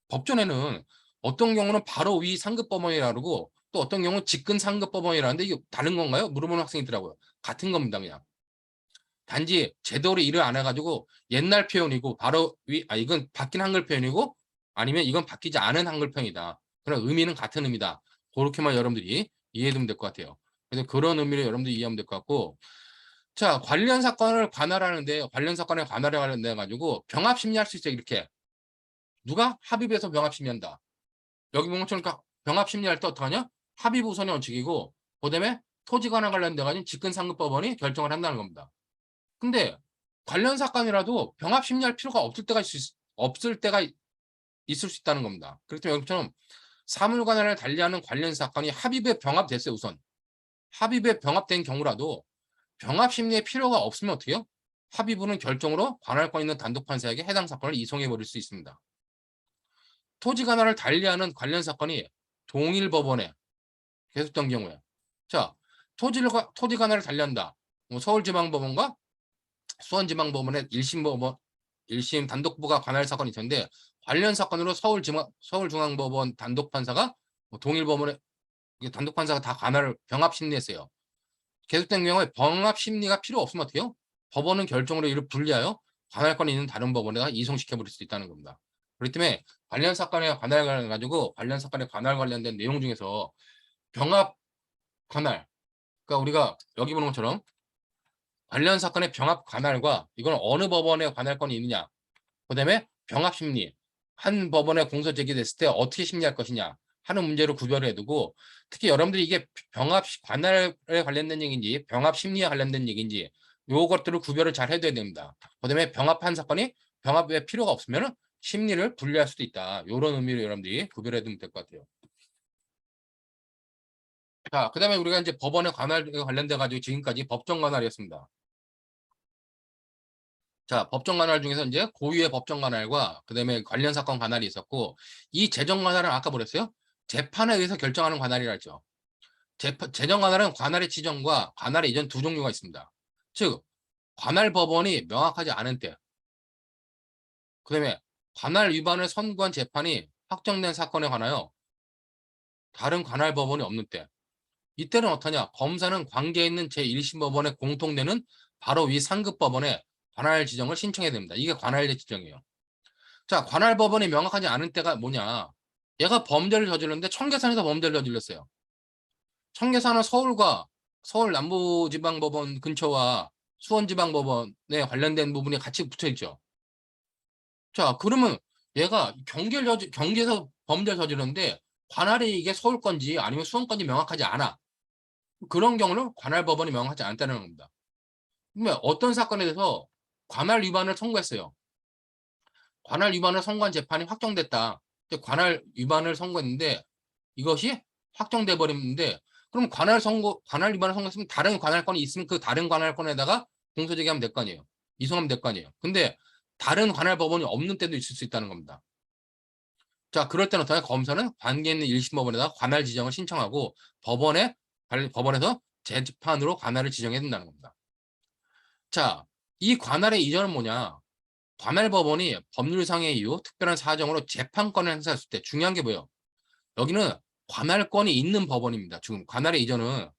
법전에는 어떤 경우는 바로 위 상급법원이라고 그러고 또 어떤 경우는 직근 상급법원이라는데 이게 다른 건가요? 물어보는 학생이 있더라고요. 같은 겁니다. 그냥 단지 제대로 일을 안 해가지고 옛날 표현이고 바로 이건 바뀐 한글 표현이고 아니면 이건 바뀌지 않은 한글 표현이다. 그런 의미는 같은 의미다. 그렇게만 여러분들이 이해해두면 될 것 같아요. 그래서 그런 의미를 여러분들이 이해하면 될 것 같고, 자, 관련 사건을 관할하는데, 관련 사건에 관할에 관련돼 가지고 병합 심리할 수 있어요. 이렇게 누가 합의해서 병합 심리한다. 여기 보면 그러니까 병합 심리할 때 어떡하냐? 합의 우선의 원칙이고, 그다음에 토지 관할 관련돼 가지고 직근상급법원이 결정을 한다는 겁니다. 근데 관련 사건이라도 병합 심리할 필요가 없을 때가 있을 수 있다는 겁니다. 그렇기 때문에 여기처럼 사물관할을 달리하는 관련 사건이 합의부에 병합됐어요. 우선 합의부에 병합된 경우라도 병합 심리의 필요가 없으면 어떻게 해요? 합의부는 결정으로 관할권 있는 단독 판사에게 해당 사건을 이송해 버릴 수 있습니다. 토지 관할을 달리하는 관련 사건이 동일 법원에 계속된 경우에, 자, 토지 관할을 달리한다. 뭐 서울지방법원과 수원지방법원의 1심 단독부가 관할 사건이 있었는데, 관련 사건으로 서울중앙법원 단독판사가 동일법원의 단독판사가 다 관할을 병합 심리했어요. 계속된 경우에 병합 심리가 필요 없으면 어떻게 해요? 법원은 결정으로 이를 분리하여 관할권이 있는 다른 법원에다 이송시켜 버릴 수 있다는 겁니다. 그렇기 때문에 관련 사건에 관할 관련된 내용 중에서 병합 관할, 그러니까 우리가 여기 보는 것처럼 관련 사건의 병합 관할과 이건 어느 법원에 관할권이 있느냐, 그다음에 병합 심리, 한 법원에 공소 제기됐을 때 어떻게 심리할 것이냐 하는 문제로 구별을 해두고, 특히 여러분들이 이게 병합 관할에 관련된 얘기인지 병합 심리에 관련된 얘기인지 요것들을 구별을 잘 해둬야 됩니다. 그다음에 병합한 사건이 병합에 필요가 없으면 심리를 분리할 수도 있다. 이런 의미로 여러분들이 구별해 두면 될 것 같아요. 자, 그다음에 우리가 이제 법원의 관할에 관련돼 가지고 지금까지 법정 관할이었습니다. 자, 법정 관할 중에서 이제 고유의 법정 관할과 그다음에 관련 사건 관할이 있었고, 이 재정 관할은 아까 뭐랬어요? 재판에 의해서 결정하는 관할이라 했죠. 재정 관할은 관할의 지정과 관할의 이전 두 종류가 있습니다. 즉, 관할 법원이 명확하지 않은 때, 그다음에 관할 위반을 선고한 재판이 확정된 사건에 관하여 다른 관할 법원이 없는 때, 이때는 어떠냐? 검사는 관계에 있는 제1심 법원에 공통되는 바로 위 상급 법원에 관할 지정을 신청해야 됩니다. 이게 관할의 지정이에요. 자, 관할 법원이 명확하지 않은 때가 뭐냐? 얘가 범죄를 저질렀는데 청계산에서 범죄를 저질렀어요. 청계산은 서울과 서울 남부지방법원 근처와 수원지방법원에 관련된 부분이 같이 붙어 있죠. 자, 그러면 얘가 경기에서 범죄를 저질렀는데 관할이 이게 서울 건지 아니면 수원 건지 명확하지 않아. 그런 경우는 관할 법원이 명확하지 않다는 겁니다. 그러면 어떤 사건에 대해서 관할 위반을 선고했어요. 관할 위반을 선고한 재판이 확정됐다. 관할 위반을 선고했는데 이것이 확정돼 버렸는데, 그럼 관할 위반을 선고했으면 다른 관할권이 있으면 그 다른 관할권에다가 공소 제기하면 될 거 아니에요. 이송하면 될 거 아니에요. 근데 다른 관할 법원이 없는 때도 있을 수 있다는 겁니다. 자, 그럴 때는 어떻게 검사는 관계 있는 1심 법원에다가 관할 지정을 신청하고 법원에서 재판으로 관할을 지정해야 된다는 겁니다. 자, 이 관할의 이전은 뭐냐? 관할 법원이 법률상의 이유, 특별한 사정으로 재판권을 행사했을 때 중요한 게 뭐예요? 여기는 관할권이 있는 법원입니다. 지금 관할의 이전은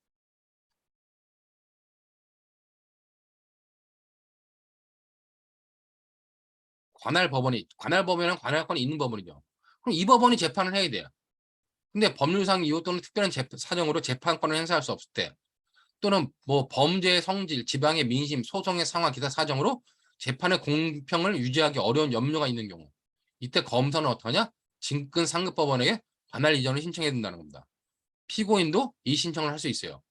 관할 법원이랑 관할권이 있는 법원이죠. 그럼 이 법원이 재판을 해야 돼요. 근데 법률상 이유 또는 특별한 사정으로 재판권을 행사할 수 없을 때, 또는 뭐 범죄의 성질, 지방의 민심, 소송의 상황, 기타 사정으로 재판의 공평을 유지하기 어려운 염려가 있는 경우, 이때 검사는 어떡하냐? 진근 상급법원에게 관할 이전을 신청해야 된다는 겁니다. 피고인도 이 신청을 할 수 있어요.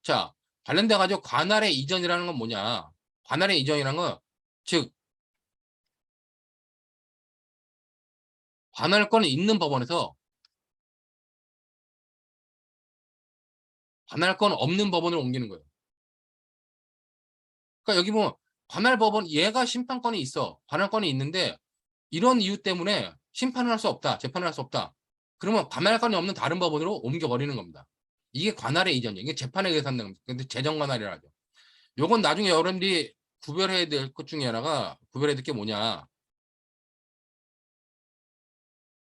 자, 관련돼 가지고 관할의 이전이라는 건 뭐냐? 관할의 이전이라는 건, 즉 관할권이 있는 법원에서 관할권 없는 법원으로 옮기는 거예요. 그러니까 여기 보면 관할 법원, 얘가 심판권이 있어. 관할권이 있는데 이런 이유 때문에 심판을 할 수 없다. 재판을 할 수 없다. 그러면 관할권이 없는 다른 법원으로 옮겨버리는 겁니다. 이게 관할의 이전이에요. 이게 재판에 의해서 한다는 겁니다. 근데 재정관할이라 하죠. 요건 나중에 여러분들이 구별해야 될 것 중에 하나가, 구별해야 될 게 뭐냐?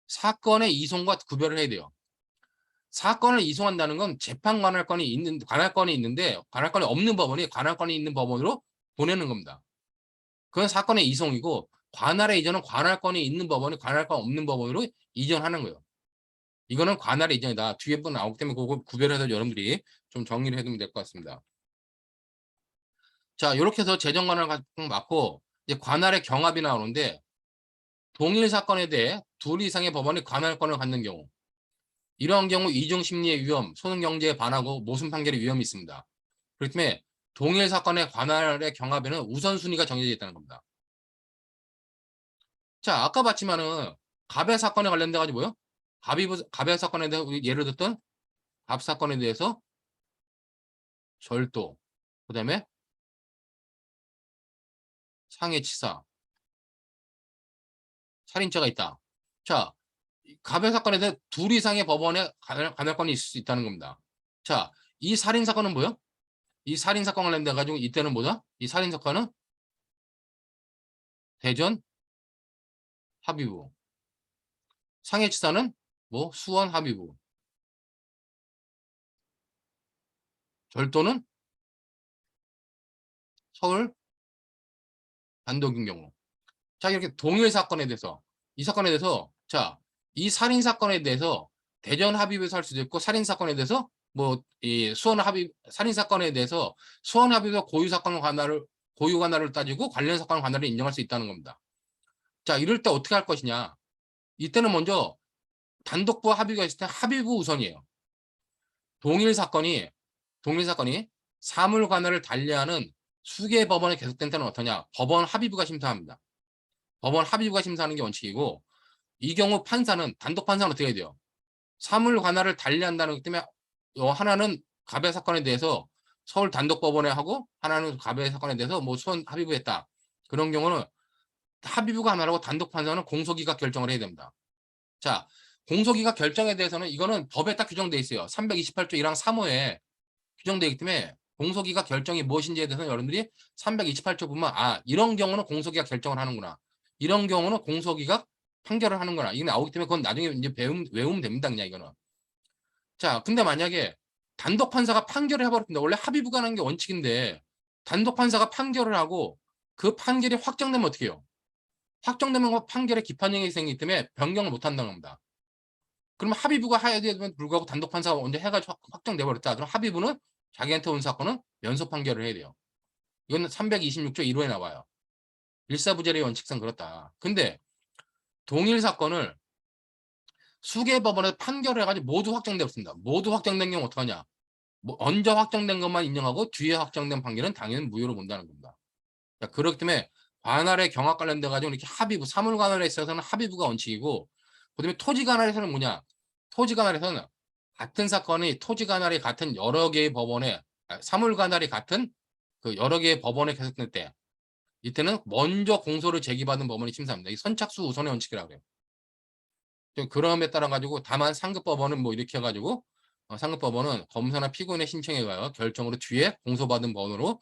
사건의 이송과 구별을 해야 돼요. 사건을 이송한다는 건 재판 관할권이 있는데 관할권이 없는 법원이 관할권이 있는 법원으로 보내는 겁니다. 그건 사건의 이송이고, 관할의 이전은 관할권이 있는 법원이 관할권 없는 법원으로 이전하는 거예요. 이거는 관할의 이전이다. 뒤에 분 나오기 때문에 그거 구별해서 여러분들이 좀 정리를 해두면 될 것 같습니다. 자, 이렇게 해서 재정관할 맞고, 이제 관할의 경합이 나오는데, 동일 사건에 대해 둘 이상의 법원이 관할권을 갖는 경우, 이러한 경우 이중 심리의 위험, 손해 경제에 반하고 모순 판결의 위험이 있습니다. 그렇기 때문에 동일 사건의 관할의 경합에는 우선순위가 정해져 있다는 겁니다. 자, 아까 봤지만은 갑의 사건에 관련돼 가지고 뭐요? 갑의 사건에 대해서 우리 예를 들었던 갑 사건에 대해서 절도, 그다음에 상해치사, 살인죄가 있다. 자, 갑의 사건에 대해 둘 이상의 법원에 관할권이 있을 수 있다는 겁니다. 자, 이 살인 사건은 뭐요? 이 살인 사건 관련돼 가지고 이때는 뭐다? 이 살인 사건은 대전 합의부, 상해치사는 뭐 수원 합의부, 절도는 서울 단독인 경우. 자, 이렇게 동일 사건에 대해서, 이 사건에 대해서, 자, 이 살인 사건에 대해서 대전 합의부에서 할 수도 있고, 살인 사건에 대해서 뭐 이 살인 사건에 대해서 수원 합의부에서 고유 관할을 따지고 관련 사건 관할을 인정할 수 있다는 겁니다. 자, 이럴 때 어떻게 할 것이냐? 이때는 먼저 단독부 합의가 있을 때 합의부 우선이에요. 동일 사건이 사물 관할을 달리하는 수개 법원에 계속된 때는 어떠냐? 법원 합의부가 심사합니다. 법원 합의부가 심사하는 게 원칙이고, 이 경우 단독 판사는 어떻게 해야 돼요? 사물 관할을 달리한다는 것 때문에 하나는 갑의 사건에 대해서 서울 단독법원에 하고, 하나는 갑의 사건에 대해서 뭐 수원 합의부 했다. 그런 경우는 합의부가 하나라고 단독 판사는 공소기각 결정을 해야 됩니다. 자, 공소기각 결정에 대해서는 이거는 법에 딱 규정돼 있어요. 328조 1항 3호에 규정되어 있기 때문에 공소기각 결정이 무엇인지에 대해서는 여러분들이 328조 보면, 아, 이런 경우는 공소기각 결정을 하는구나. 이런 경우는 공소기각 판결을 하는구나. 이게 나오기 때문에 그건 나중에 이제 외우면 됩니다. 그냥 이거는. 자, 근데 만약에 단독 판사가 판결을 해버렸습니다. 원래 합의부가 하는 게 원칙인데 단독 판사가 판결을 하고 그 판결이 확정되면 어떻게 해요? 확정되면 판결에 기판형이 생기기 때문에 변경을 못 한다는 겁니다. 그러면 합의부가 해야 되면 불구하고 단독 판사가 먼저 해가지고 확정돼 버렸다. 그럼 합의부는 자기한테 온 사건은 연속 판결을 해야 돼요. 이거는 326조 1호에 나와요. 일사부재의 원칙상 그렇다. 근데 동일 사건을 수개 법원에서 판결을 해가지고 모두 확정되었습니다. 모두 확정된 경우 어떡하냐? 먼저 확정된 것만 인정하고 뒤에 확정된 판결은 당연히 무효로 본다는 겁니다. 자, 그렇기 때문에 관할의 경합 관련돼 가지고 이렇게 합의부, 사물 관할에 있어서는 합의부가 원칙이고, 그다음에 토지 관할에서는 뭐냐? 토지 관할에서는 같은 사건이 토지 관할이 같은 여러 개의 법원에, 사물 관할이 같은 그 여러 개의 법원에 계속될 때, 이때는 먼저 공소를 제기받은 법원이 심사합니다. 이 선착수 우선의 원칙이라고 해요. 그럼에 따라 가지고 다만 상급법원은 뭐 이렇게 해가지고 상급법원은 검사나 피고인의 신청에 의하여 결정으로 뒤에 공소받은 법원으로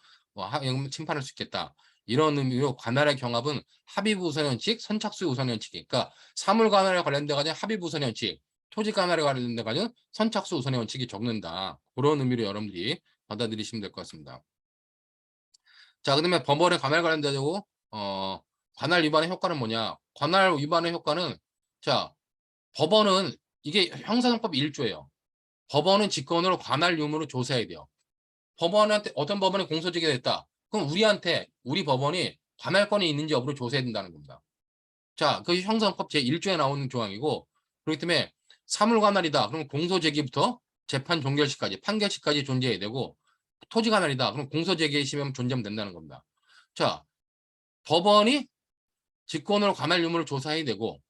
심판할 수 있겠다. 이런 의미로 관할의 경합은 합의부 우선 원칙, 선착수 우선 원칙이. 그러니까 사물 관할에 관련돼 가지고 합의부 우선 원칙, 토지 관할에 관련돼 가지고 선착수 우선의 원칙이 적는다. 그런 의미로 여러분들이 받아들이시면 될 것 같습니다. 자, 그다음에 법원의 관할 관련돼 가지고 관할 위반의 효과는 뭐냐? 관할 위반의 효과는, 자, 법원은 이게 형사정법 1조예요. 법원은 직권으로 관할 유무를 조사해야 돼요. 법원한테 어떤 법원에 공소 제기됐다. 그럼 우리한테 우리 법원이 관할권이 있는지 여부를 조사해야 된다는 겁니다. 자, 그 형사정법 제1조에 나오는 조항이고, 그렇기 때문에 사물관할이다. 그럼 공소 제기부터 재판 종결시까지 판결시까지 존재해야 되고, 토지관할이다. 그럼 공소 제기의 시면 존재하면 된다는 겁니다. 자, 법원이 직권으로 관할 유무를 조사해야 되고,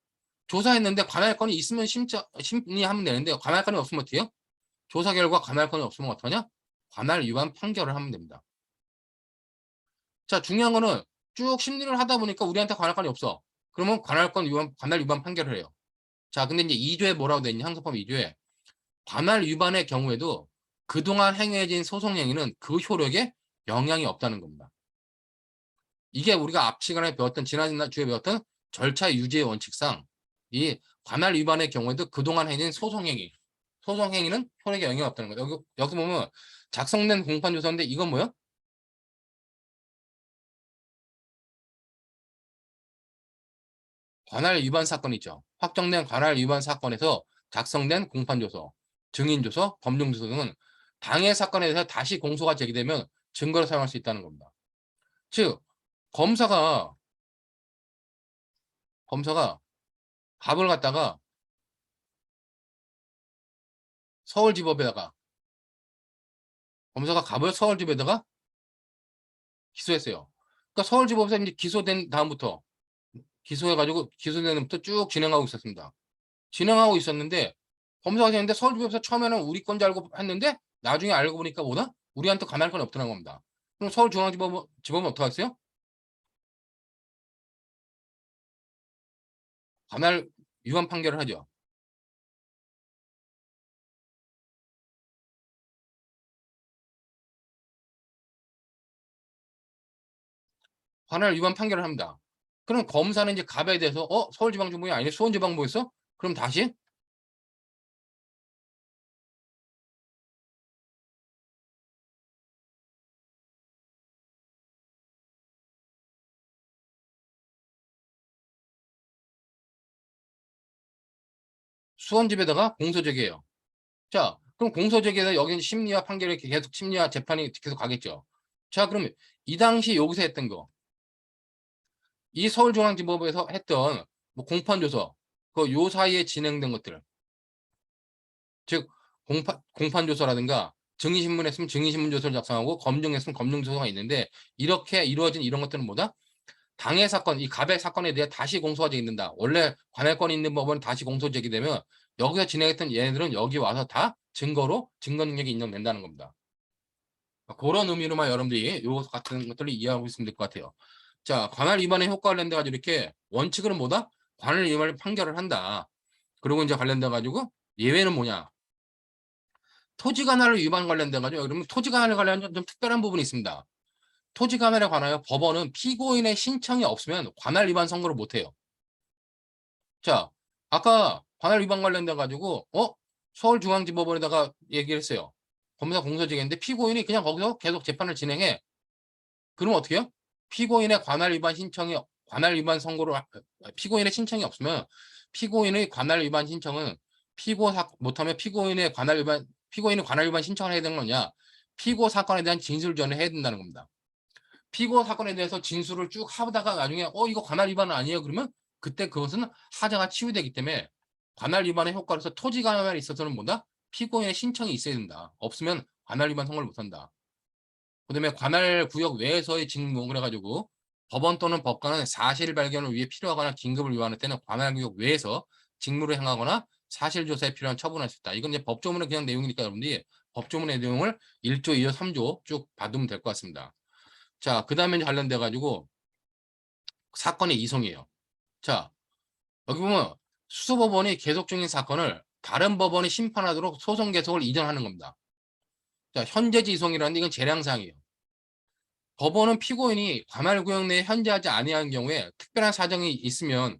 조사했는데 관할권이 있으면 심리하면 되는데 관할권이 없으면 어떻게 해요? 조사 결과 관할권이 없으면 어떡하냐? 관할 위반 판결을 하면 됩니다. 자, 중요한 거는 쭉 심리를 하다 보니까 우리한테 관할권이 없어. 그러면 관할 위반 판결을 해요. 자, 근데 이제 2조에 뭐라고 돼 있냐? 형사법 2조에 관할 위반의 경우에도 그동안 행해진 소송 행위는 그 효력에 영향이 없다는 겁니다. 이게 우리가 앞 시간에 배웠던, 지난 주에 배웠던 절차 유지의 원칙상 이 관할 위반의 경우에도 그동안 행해진 소송 행위는 효력에 영향이 없다는 거예요. 여기 보면 작성된 공판 조서인데 이건 뭐야? 관할 위반 사건 있죠. 확정된 관할 위반 사건에서 작성된 공판조서, 증인조서, 검증조서 등은 당해 사건에 대해서 다시 공소가 제기되면 증거로 사용할 수 있다는 겁니다. 즉, 검사가 갑을 갖다가 서울지법에다가 검사가 갑을 서울지법에다가 기소했어요. 그러니까 서울지법에서 이제 기소된 다음부터 기소해가지고 기소되는부터 쭉 진행하고 있었습니다. 진행하고 있었는데 검사가 되는데 서울지법에서 처음에는 우리 건 줄 알고 했는데 나중에 알고 보니까 뭐다? 우리한테 관할권이 없다는 겁니다. 그럼 서울중앙지법은 어떻게 하세요? 관할 위반 판결을 하죠. 관할 위반 판결을 합니다. 그럼 검사는 이제 갑에 대해서 서울지방정부이 아니라 수원지방부였어? 그럼 다시 수원지에다가 공소제기해요. 자, 그럼 공소제기에서 여기 심리와 판결이 계속 심리와 재판이 계속 가겠죠. 자, 그러면 이 당시 여기서 했던 거, 이 서울중앙지법에서 했던 뭐 공판조서, 그 요 사이에 진행된 것들, 즉 공판조서라든가 증인신문 했으면 증인신문조서를 작성하고 검증했으면 검증조서가 있는데 이렇게 이루어진 이런 것들은 뭐다? 당해 사건, 이 갑의 사건에 대해 다시 공소가 되어있는다. 원래 관할권이 있는 법은 다시 공소 제기되면 여기서 진행했던 얘네들은 여기 와서 다 증거로 증거 능력이 인정된다는 겁니다. 그런 의미로만 여러분들이 요 같은 것들을 이해하고 있으면 될 것 같아요. 자, 관할 위반의 효과 관련돼 가지고 이렇게 원칙은 뭐다? 관할 위반을 판결을 한다. 그리고 이제 관련돼 가지고 예외는 뭐냐? 토지 관할 위반 관련돼 가지고 그러면 토지 관할에 관련 좀 특별한 부분이 있습니다. 토지 관할에 관하여 법원은 피고인의 신청이 없으면 관할 위반 선고를 못 해요. 자, 아까 관할 위반 관련돼 가지고 서울중앙지법원에다가 얘기를 했어요. 검사 공소제기인데 피고인이 그냥 거기서 계속 재판을 진행해. 그러면 어떻게 해요? 피고인의 관할 위반 선고를 피고인의 신청이 없으면 피고인의 관할 위반 신청은 못하면 피고인이 관할 위반 신청을 해야 되는 거냐? 피고 사건에 대한 진술 전에 해야 된다는 겁니다. 피고 사건에 대해서 진술을 쭉 하다가 나중에 이거 관할 위반은 아니에요. 그러면 그때 그것은 하자가 치유되기 때문에 관할 위반의 효과로서 토지 관할에 있어서는 뭐다? 피고인의 신청이 있어야 된다. 없으면 관할 위반 선고를 못한다. 그다음에 관할 구역 외에서의 직무 그래가지고 법원 또는 법관은 사실 발견을 위해 필요하거나 긴급을 요하는 때는 관할 구역 외에서 직무를 행하거나 사실 조사에 필요한 처분할 수 있다. 이건 이제 법조문의 그냥 내용이니까 여러분들이 법조문의 내용을 1조, 2조, 3조 쭉 받으면 될 것 같습니다. 자, 그 다음에 관련돼 가지고 사건의 이송이에요. 자, 여기 보면 수소법원이 계속 중인 사건을 다른 법원이 심판하도록 소송 계속을 이전하는 겁니다. 자, 현재지 이송이라는 게 이건 재량사항이에요. 법원은 피고인이 관할구역 내에 현재하지 아니하는 경우에 특별한 사정이 있으면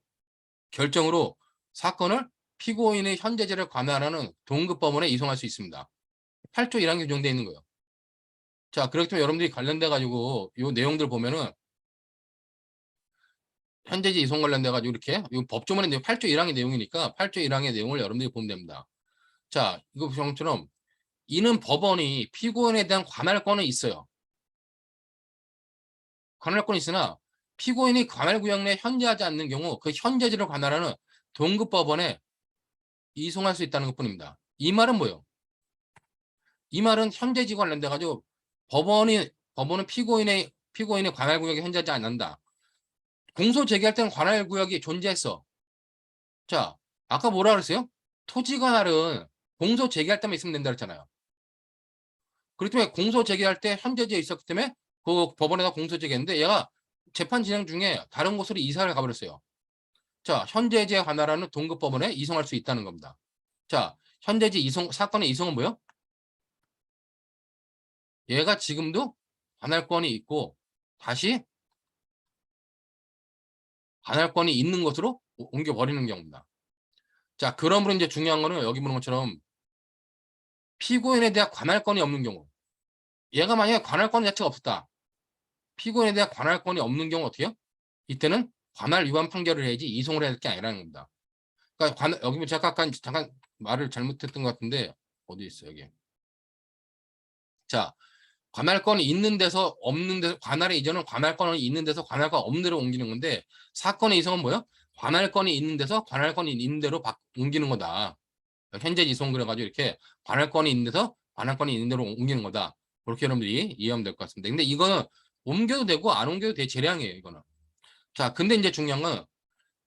결정으로 사건을 피고인의 현재지를 관할하는 동급법원에 이송할 수 있습니다. 8조 1항 규정되어 있는 거예요. 자, 그렇기 때문에 여러분들이 관련돼 가지고 이 내용들 보면은 현재지 이송 관련돼 가지고 이렇게 이 법조문의 내용 8조 1항의 내용이니까 8조 1항의 내용을 여러분들이 보면 됩니다. 자, 이거 보시처럼 이는 법원이 피고인에 대한 관할권은 있어요. 관할권이 있으나 피고인이 관할구역 내에 현재하지 않는 경우 그 현재지를 관할하는 동급법원에 이송할 수 있다는 것뿐입니다. 이 말은 뭐예요? 이 말은 현재지 관련돼 가지고 법원은 피고인의 관할구역에 현재하지 않는다. 공소 제기할 때는 관할구역이 존재했어. 자, 아까 뭐라 그랬어요? 토지 관할은 공소 제기할 때만 있으면 된다 그랬잖아요. 그렇기 때문에 공소 제기할 때 현재지에 있었기 때문에 그 법원에다 공소 제기했는데 얘가 재판 진행 중에 다른 곳으로 이사를 가버렸어요. 자, 현재지에 관할하는 동급법원에 이송할 수 있다는 겁니다. 자, 현재지 이송 사건의 이송은 뭐예요? 얘가 지금도 관할권이 있고 다시 관할권이 있는 것으로 옮겨버리는 경우입니다. 자, 그러므로 이제 중요한 거는 여기 보는 것처럼 피고인에 대한 관할권이 없는 경우 얘가 만약에 관할권 자체가 없었다. 피고인에 대한 관할권이 없는 경우 어떻게 해요? 이때는 관할 위반 판결을 해야지 이송을 해야 될 게 아니라는 겁니다. 그러니까 여기 잠깐 말을 잘못했던 것 같은데 어디 있어 여기. 자, 관할권이 있는 데서 없는 데서 관할의 이전은 관할권이 있는 데서 관할권 없는 데로 옮기는 건데 사건의 이송은 뭐예요? 관할권이 있는 데서 관할권이 있는 데로 옮기는 거다. 현재 이송 그래가지고 이렇게 관할권이 있는 데서 관할권이 있는 데로 옮기는 거다. 그렇게 여러분들이 이해하면 될 것 같습니다. 근데 이거는 옮겨도 되고 안 옮겨도 돼 재량이에요 이거는. 자, 근데 이제 중요한 건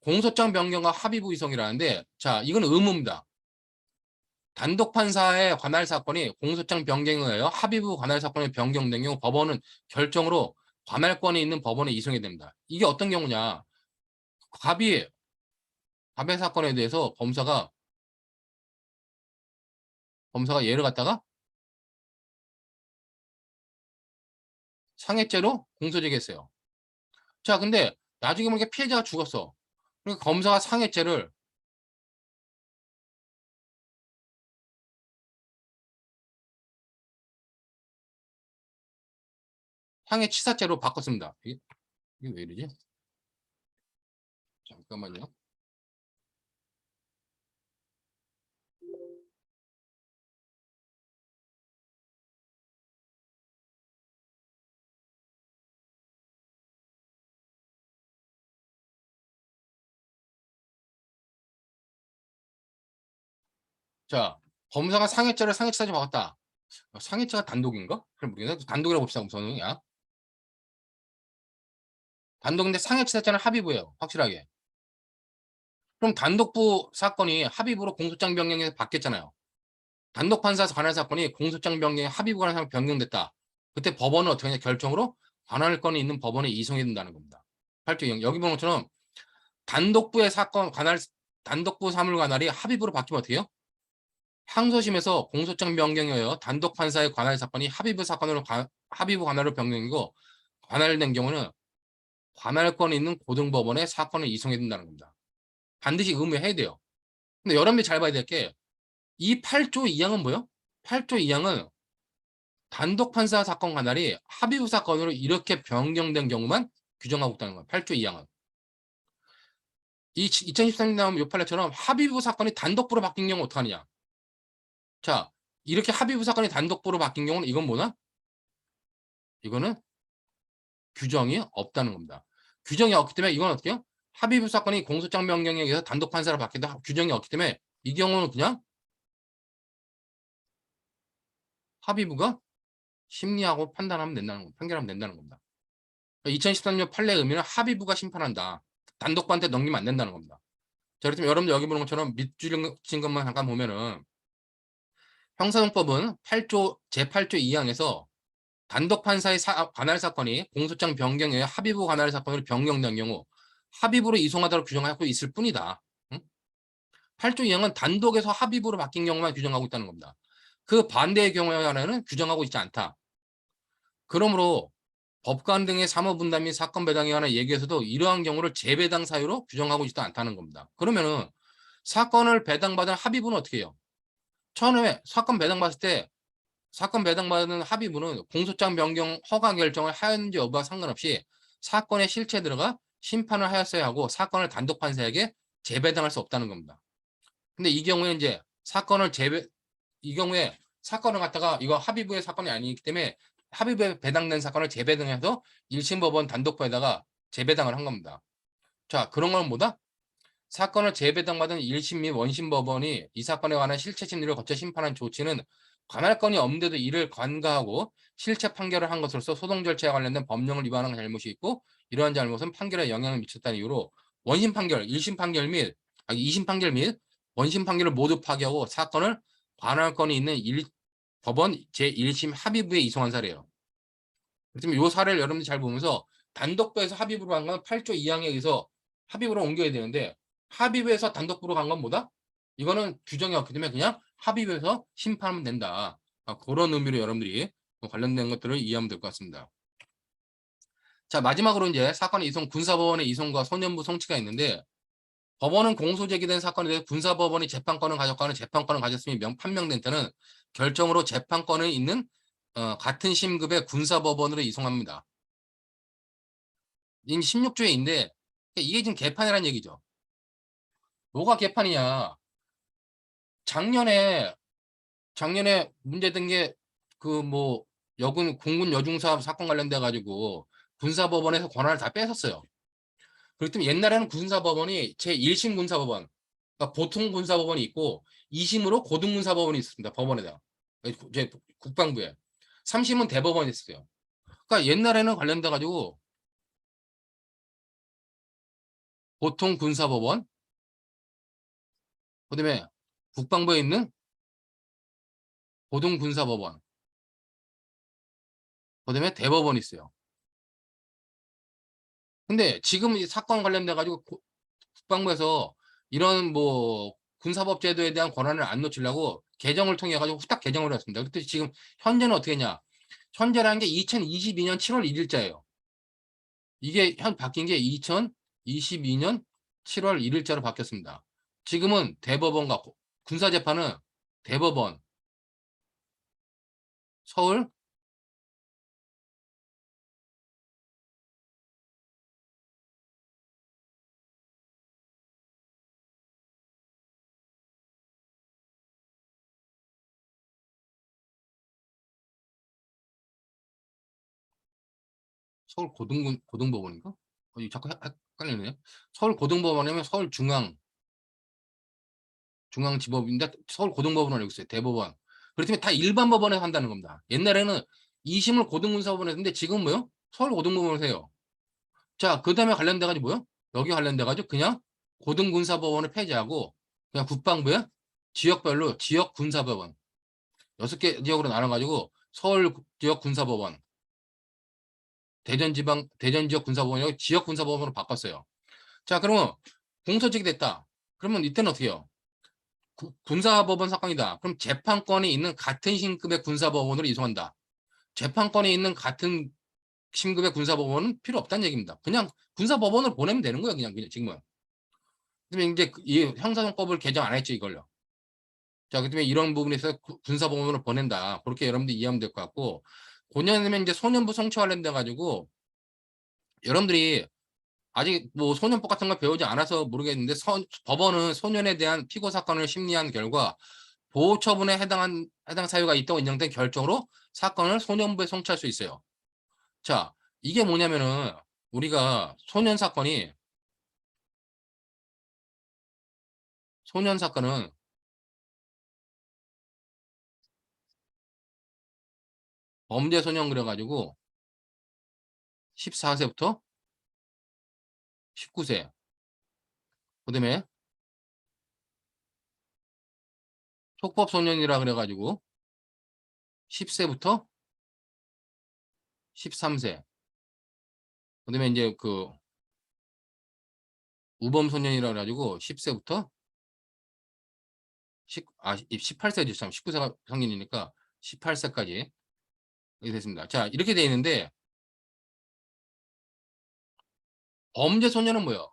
공소장 변경과 합의부 이송이라는데 자, 이건 의무입니다. 단독 판사의 관할 사건이 공소장 변경에 의하여 합의부 관할 사건이 변경된 경우 법원은 결정으로 관할권이 있는 법원에 이송이 됩니다. 이게 어떤 경우냐? 갑의 사건에 대해서 검사가 얘를 갖다가 상해죄로 공소제기했어요. 자, 근데 나중에 보니까 피해자가 죽었어. 그러니까 검사가 상해치사죄로 바꿨습니다. 이게 왜 이러지? 잠깐만요. 자, 검사가 상해죄를 상해치사죄 바꿨다. 상해죄가 단독인가? 그럼 모르겠네. 단독이라고 봅시다. 우선은 야. 단독인데 상해치사죄는 합의부예요. 확실하게. 그럼 단독부 사건이 합의부로 공소장 변경에서 바뀌었잖아요. 단독 판사 관할 사건이 공소장 변경에 합의부 관할 사건 변경됐다. 그때 법원은 어떻게 하냐? 결정으로 관할권이 있는 법원에 이송해야 된다는 겁니다. 8조 0. 여기 보는 것처럼 단독부의 사건 단독부 사물 관할이 합의부로 바뀌면 어떻게 해요? 항소심에서 공소장 변경에 의하여 단독 판사의 관할 사건이 합의부 관할로 변경이고 관할된 경우는 관할권이 있는 고등법원에 사건을 이송해야 된다는 겁니다. 반드시 의무해야 돼요. 근데 여러분들이 잘 봐야 될 게 이 8조 2항은 뭐예요? 8조 2항은 단독 판사 사건 관할이 합의부 사건으로 이렇게 변경된 경우만 규정하고 있다는 거예요. 8조 2항은. 이 2013년 나온 요 판례처럼 합의부 사건이 단독부로 바뀐 경우 어떡하느냐. 자, 이렇게 합의부 사건이 단독부로 바뀐 경우는 이건 뭐냐? 이거는 규정이 없다는 겁니다. 규정이 없기 때문에 이건 어떻게 해요? 합의부 사건이 공소장 변경에 의해서 단독 판사로 바뀐다. 규정이 없기 때문에 이 경우는 그냥 합의부가 심리하고 판단하면 된다는 겁니다. 판결하면 된다는 겁니다. 2013년 판례 의미는 합의부가 심판한다. 단독부한테 넘기면 안 된다는 겁니다. 자, 그렇다면 여러분들 여기 보는 것처럼 밑줄인 것만 잠깐 보면은 형사정법은 제8조 2항에서 단독 판사의 관할 사건이 공소장 변경에 합의부 관할 사건으로 변경된 경우 합의부로 이송하도록 규정하고 있을 뿐이다. 응? 8조 2항은 단독에서 합의부로 바뀐 경우만 규정하고 있다는 겁니다. 그 반대의 경우에는 규정하고 있지 않다. 그러므로 법관 등의 사무분담 및 사건 배당에 관한 얘기에서도 이러한 경우를 재배당 사유로 규정하고 있지 않다는 겁니다. 그러면은 사건을 배당받은 합의부는 어떻게 해요? 처음에 사건 배당받을 때 사건 배당받은 합의부는 공소장 변경 허가 결정을 하였는지 여부와 상관없이 사건의 실체에 들어가 심판을 하였어야 하고 사건을 단독 판사에게 재배당할 수 없다는 겁니다. 근데 이 경우에 이제 이 경우에 사건을 갖다가 이거 합의부의 사건이 아니기 때문에 합의부에 배당된 사건을 재배당해서 1심 법원 단독부에다가 재배당을 한 겁니다. 자, 그런 건 뭐다? 사건을 재배당받은 1심 및 원심 법원이 이 사건에 관한 실체 심리를 거쳐 심판한 조치는 관할 건이 없는데도 이를 관가하고 실체 판결을 한 것으로서 소송 절차에 관련된 법령을 위반한 잘못이 있고 이러한 잘못은 판결에 영향을 미쳤다는 이유로 원심 판결, 1심 판결 및 2심 판결 및 원심 판결을 모두 파기하고 사건을 관할 건이 있는 법원 제1심 합의부에 이송한 사례예요. 그렇다면 이 사례를 여러분들이 잘 보면서 단독부에서 합의부로 한 건 8조 2항에 의해서 합의부로 옮겨야 되는데 합의부에서 단독부로 간 건 뭐다? 이거는 규정이 없기 때문에 그냥 합의부에서 심판하면 된다. 그런 의미로 여러분들이 관련된 것들을 이해하면 될 것 같습니다. 자, 마지막으로 이제 사건의 이송, 군사법원의 이송과 소년부 송치가 있는데 법원은 공소 제기된 사건에 대해 군사법원이 재판권을 가졌거나 재판권을 가졌으니 판명된 때는 결정으로 재판권이 있는 같은 심급의 군사법원으로 이송합니다. 이미 16조에 이게 지금 개판이라는 얘기죠. 뭐가 개판이냐? 작년에 문제된 게 그 뭐 공군 여중사 사건 관련돼 가지고 군사법원에서 권한을 다 뺏었어요. 그렇기 때문에 옛날에는 군사법원이 제1심 군사법원, 그러니까 보통 군사법원이 있고 2심으로 고등군사법원이 있습니다. 법원에다. 제 국방부에. 3심은 대법원이 있어요. 그러니까 옛날에는 관련돼 가지고 보통 군사법원, 그다음에 국방부에 있는 고등군사법원, 그다음에 대법원이 있어요. 근데 지금 이 사건 관련돼 가지고 국방부에서 이런 뭐 군사법 제도에 대한 권한을 안 놓치려고 개정을 통해 가지고 후딱 개정을 했습니다. 그때 지금 현재는 어떻게 했냐? 현재라는 게 2022년 7월 1일자예요. 이게 바뀐 게 2022년 7월 1일자로 바뀌었습니다. 지금은 대법원과 군사재판은 대법원, 서울, 서울 고등법원인가? 자꾸 헷갈리네. 서울 고등법원이면 서울 중앙지법인데 서울 고등법원을 알고 있어요. 대법원. 그렇다면 다 일반 법원에서 한다는 겁니다. 옛날에는 2심을 고등군사법원에서 했는데 지금 뭐요? 서울 고등법원에서 해요. 자, 그 다음에 관련돼가지고 뭐요? 여기 관련돼가지고 그냥 고등군사법원을 폐지하고 그냥 국방부에 지역별로 지역군사법원 6개 지역으로 나눠가지고 서울 지역 군사법원, 대전 지역 군사법원이라고 지역 군사법원으로 바꿨어요. 자, 그러면 공소직이 됐다. 그러면 이때는 어떻게 해요? 군사법원 사건이다. 그럼 재판권이 있는 같은 신급의 군사법원으로 이송한다. 재판권이 있는 같은 신급의 군사법원은 필요 없다는 얘기입니다. 그냥 군사법원을 보내면 되는 거예요. 그냥 지금은. 그다음에 이제 이 형사정법을 개정 안 했죠, 이걸로. 자, 그다음에 이런 부분에서 군사법원으로 보낸다. 그렇게 여러분들 이해하면 될 것 같고, 고년이면 이제 소년부 성취 관련돼 가지고 여러분들이 아직 뭐 소년법 같은 걸 배우지 않아서 모르겠는데 법원은 소년에 대한 피고 사건을 심리한 결과 보호 처분에 해당 사유가 있다고 인정된 결정으로 사건을 소년부에 송치할 수 있어요. 자, 이게 뭐냐면은 우리가 소년 사건은 범죄 소년 그래가지고 14세부터 19세, 그다음에 촉법 소년이라 그래가지고 10세부터 13세, 그다음에 이제 그 우범 소년이라 그래가지고 10세부터 18세지 참 19세가 성인이니까 18세까지 이렇게 됐습니다. 자, 이렇게 돼 있는데 범죄 소년은 뭐예요?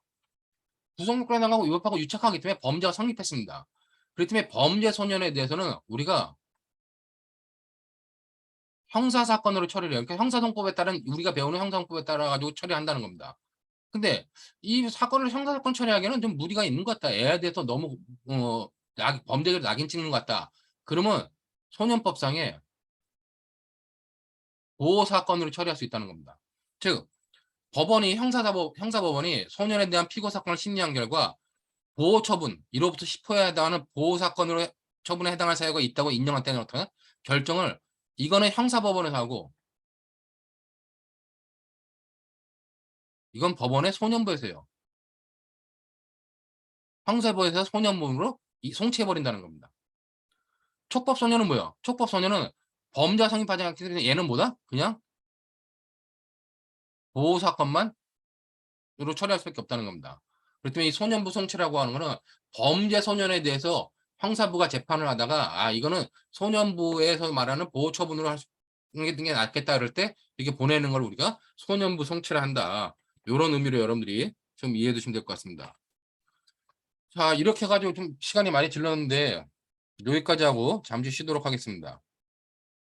구성요건에 나가고 위법하고 유착하기 때문에 범죄가 성립했습니다. 그렇기 때문에 범죄 소년에 대해서는 우리가 형사사건으로 처리를 해요. 그러니까 형사동법에 따른 우리가 배우는 형사동법에 따라 가지고 처리한다는 겁니다. 근데 이 사건을 형사사건 처리하기에는 좀 무리가 있는 것 같다. 애에 대해서 너무 범죄를 낙인 찍는 것 같다. 그러면 소년법상에 보호사건으로 처리할 수 있다는 겁니다. 즉 형사법원이 소년에 대한 피고 사건을 심리한 결과 보호 처분 1호부터 10호에 해당하는 보호 사건으로 처분에 해당할 사유가 있다고 인정한 때는 어떻게 결정을 이거는 형사법원에서 하고 이건 법원의 소년부에서 해요. 형사법에서 소년범으로 송치해버린다는 겁니다. 촉법소년은 뭐야? 촉법소년은 범죄가 성립하지 않기 때문에 얘는 뭐다? 그냥 보호사건만 으로 처리할 수밖에 없다는 겁니다. 그렇기 때문에 이 소년부 송치라고 하는 거는 범죄 소년에 대해서 형사부가 재판을 하다가 이거는 소년부에서 말하는 보호 처분으로 하는 게 낫겠다 그럴 때 이렇게 보내는 걸 우리가 소년부 송치를 한다. 이런 의미로 여러분들이 좀 이해해 두시면 될 것 같습니다. 자, 이렇게 해가지고 좀 시간이 많이 질렀는데 여기까지 하고 잠시 쉬도록 하겠습니다.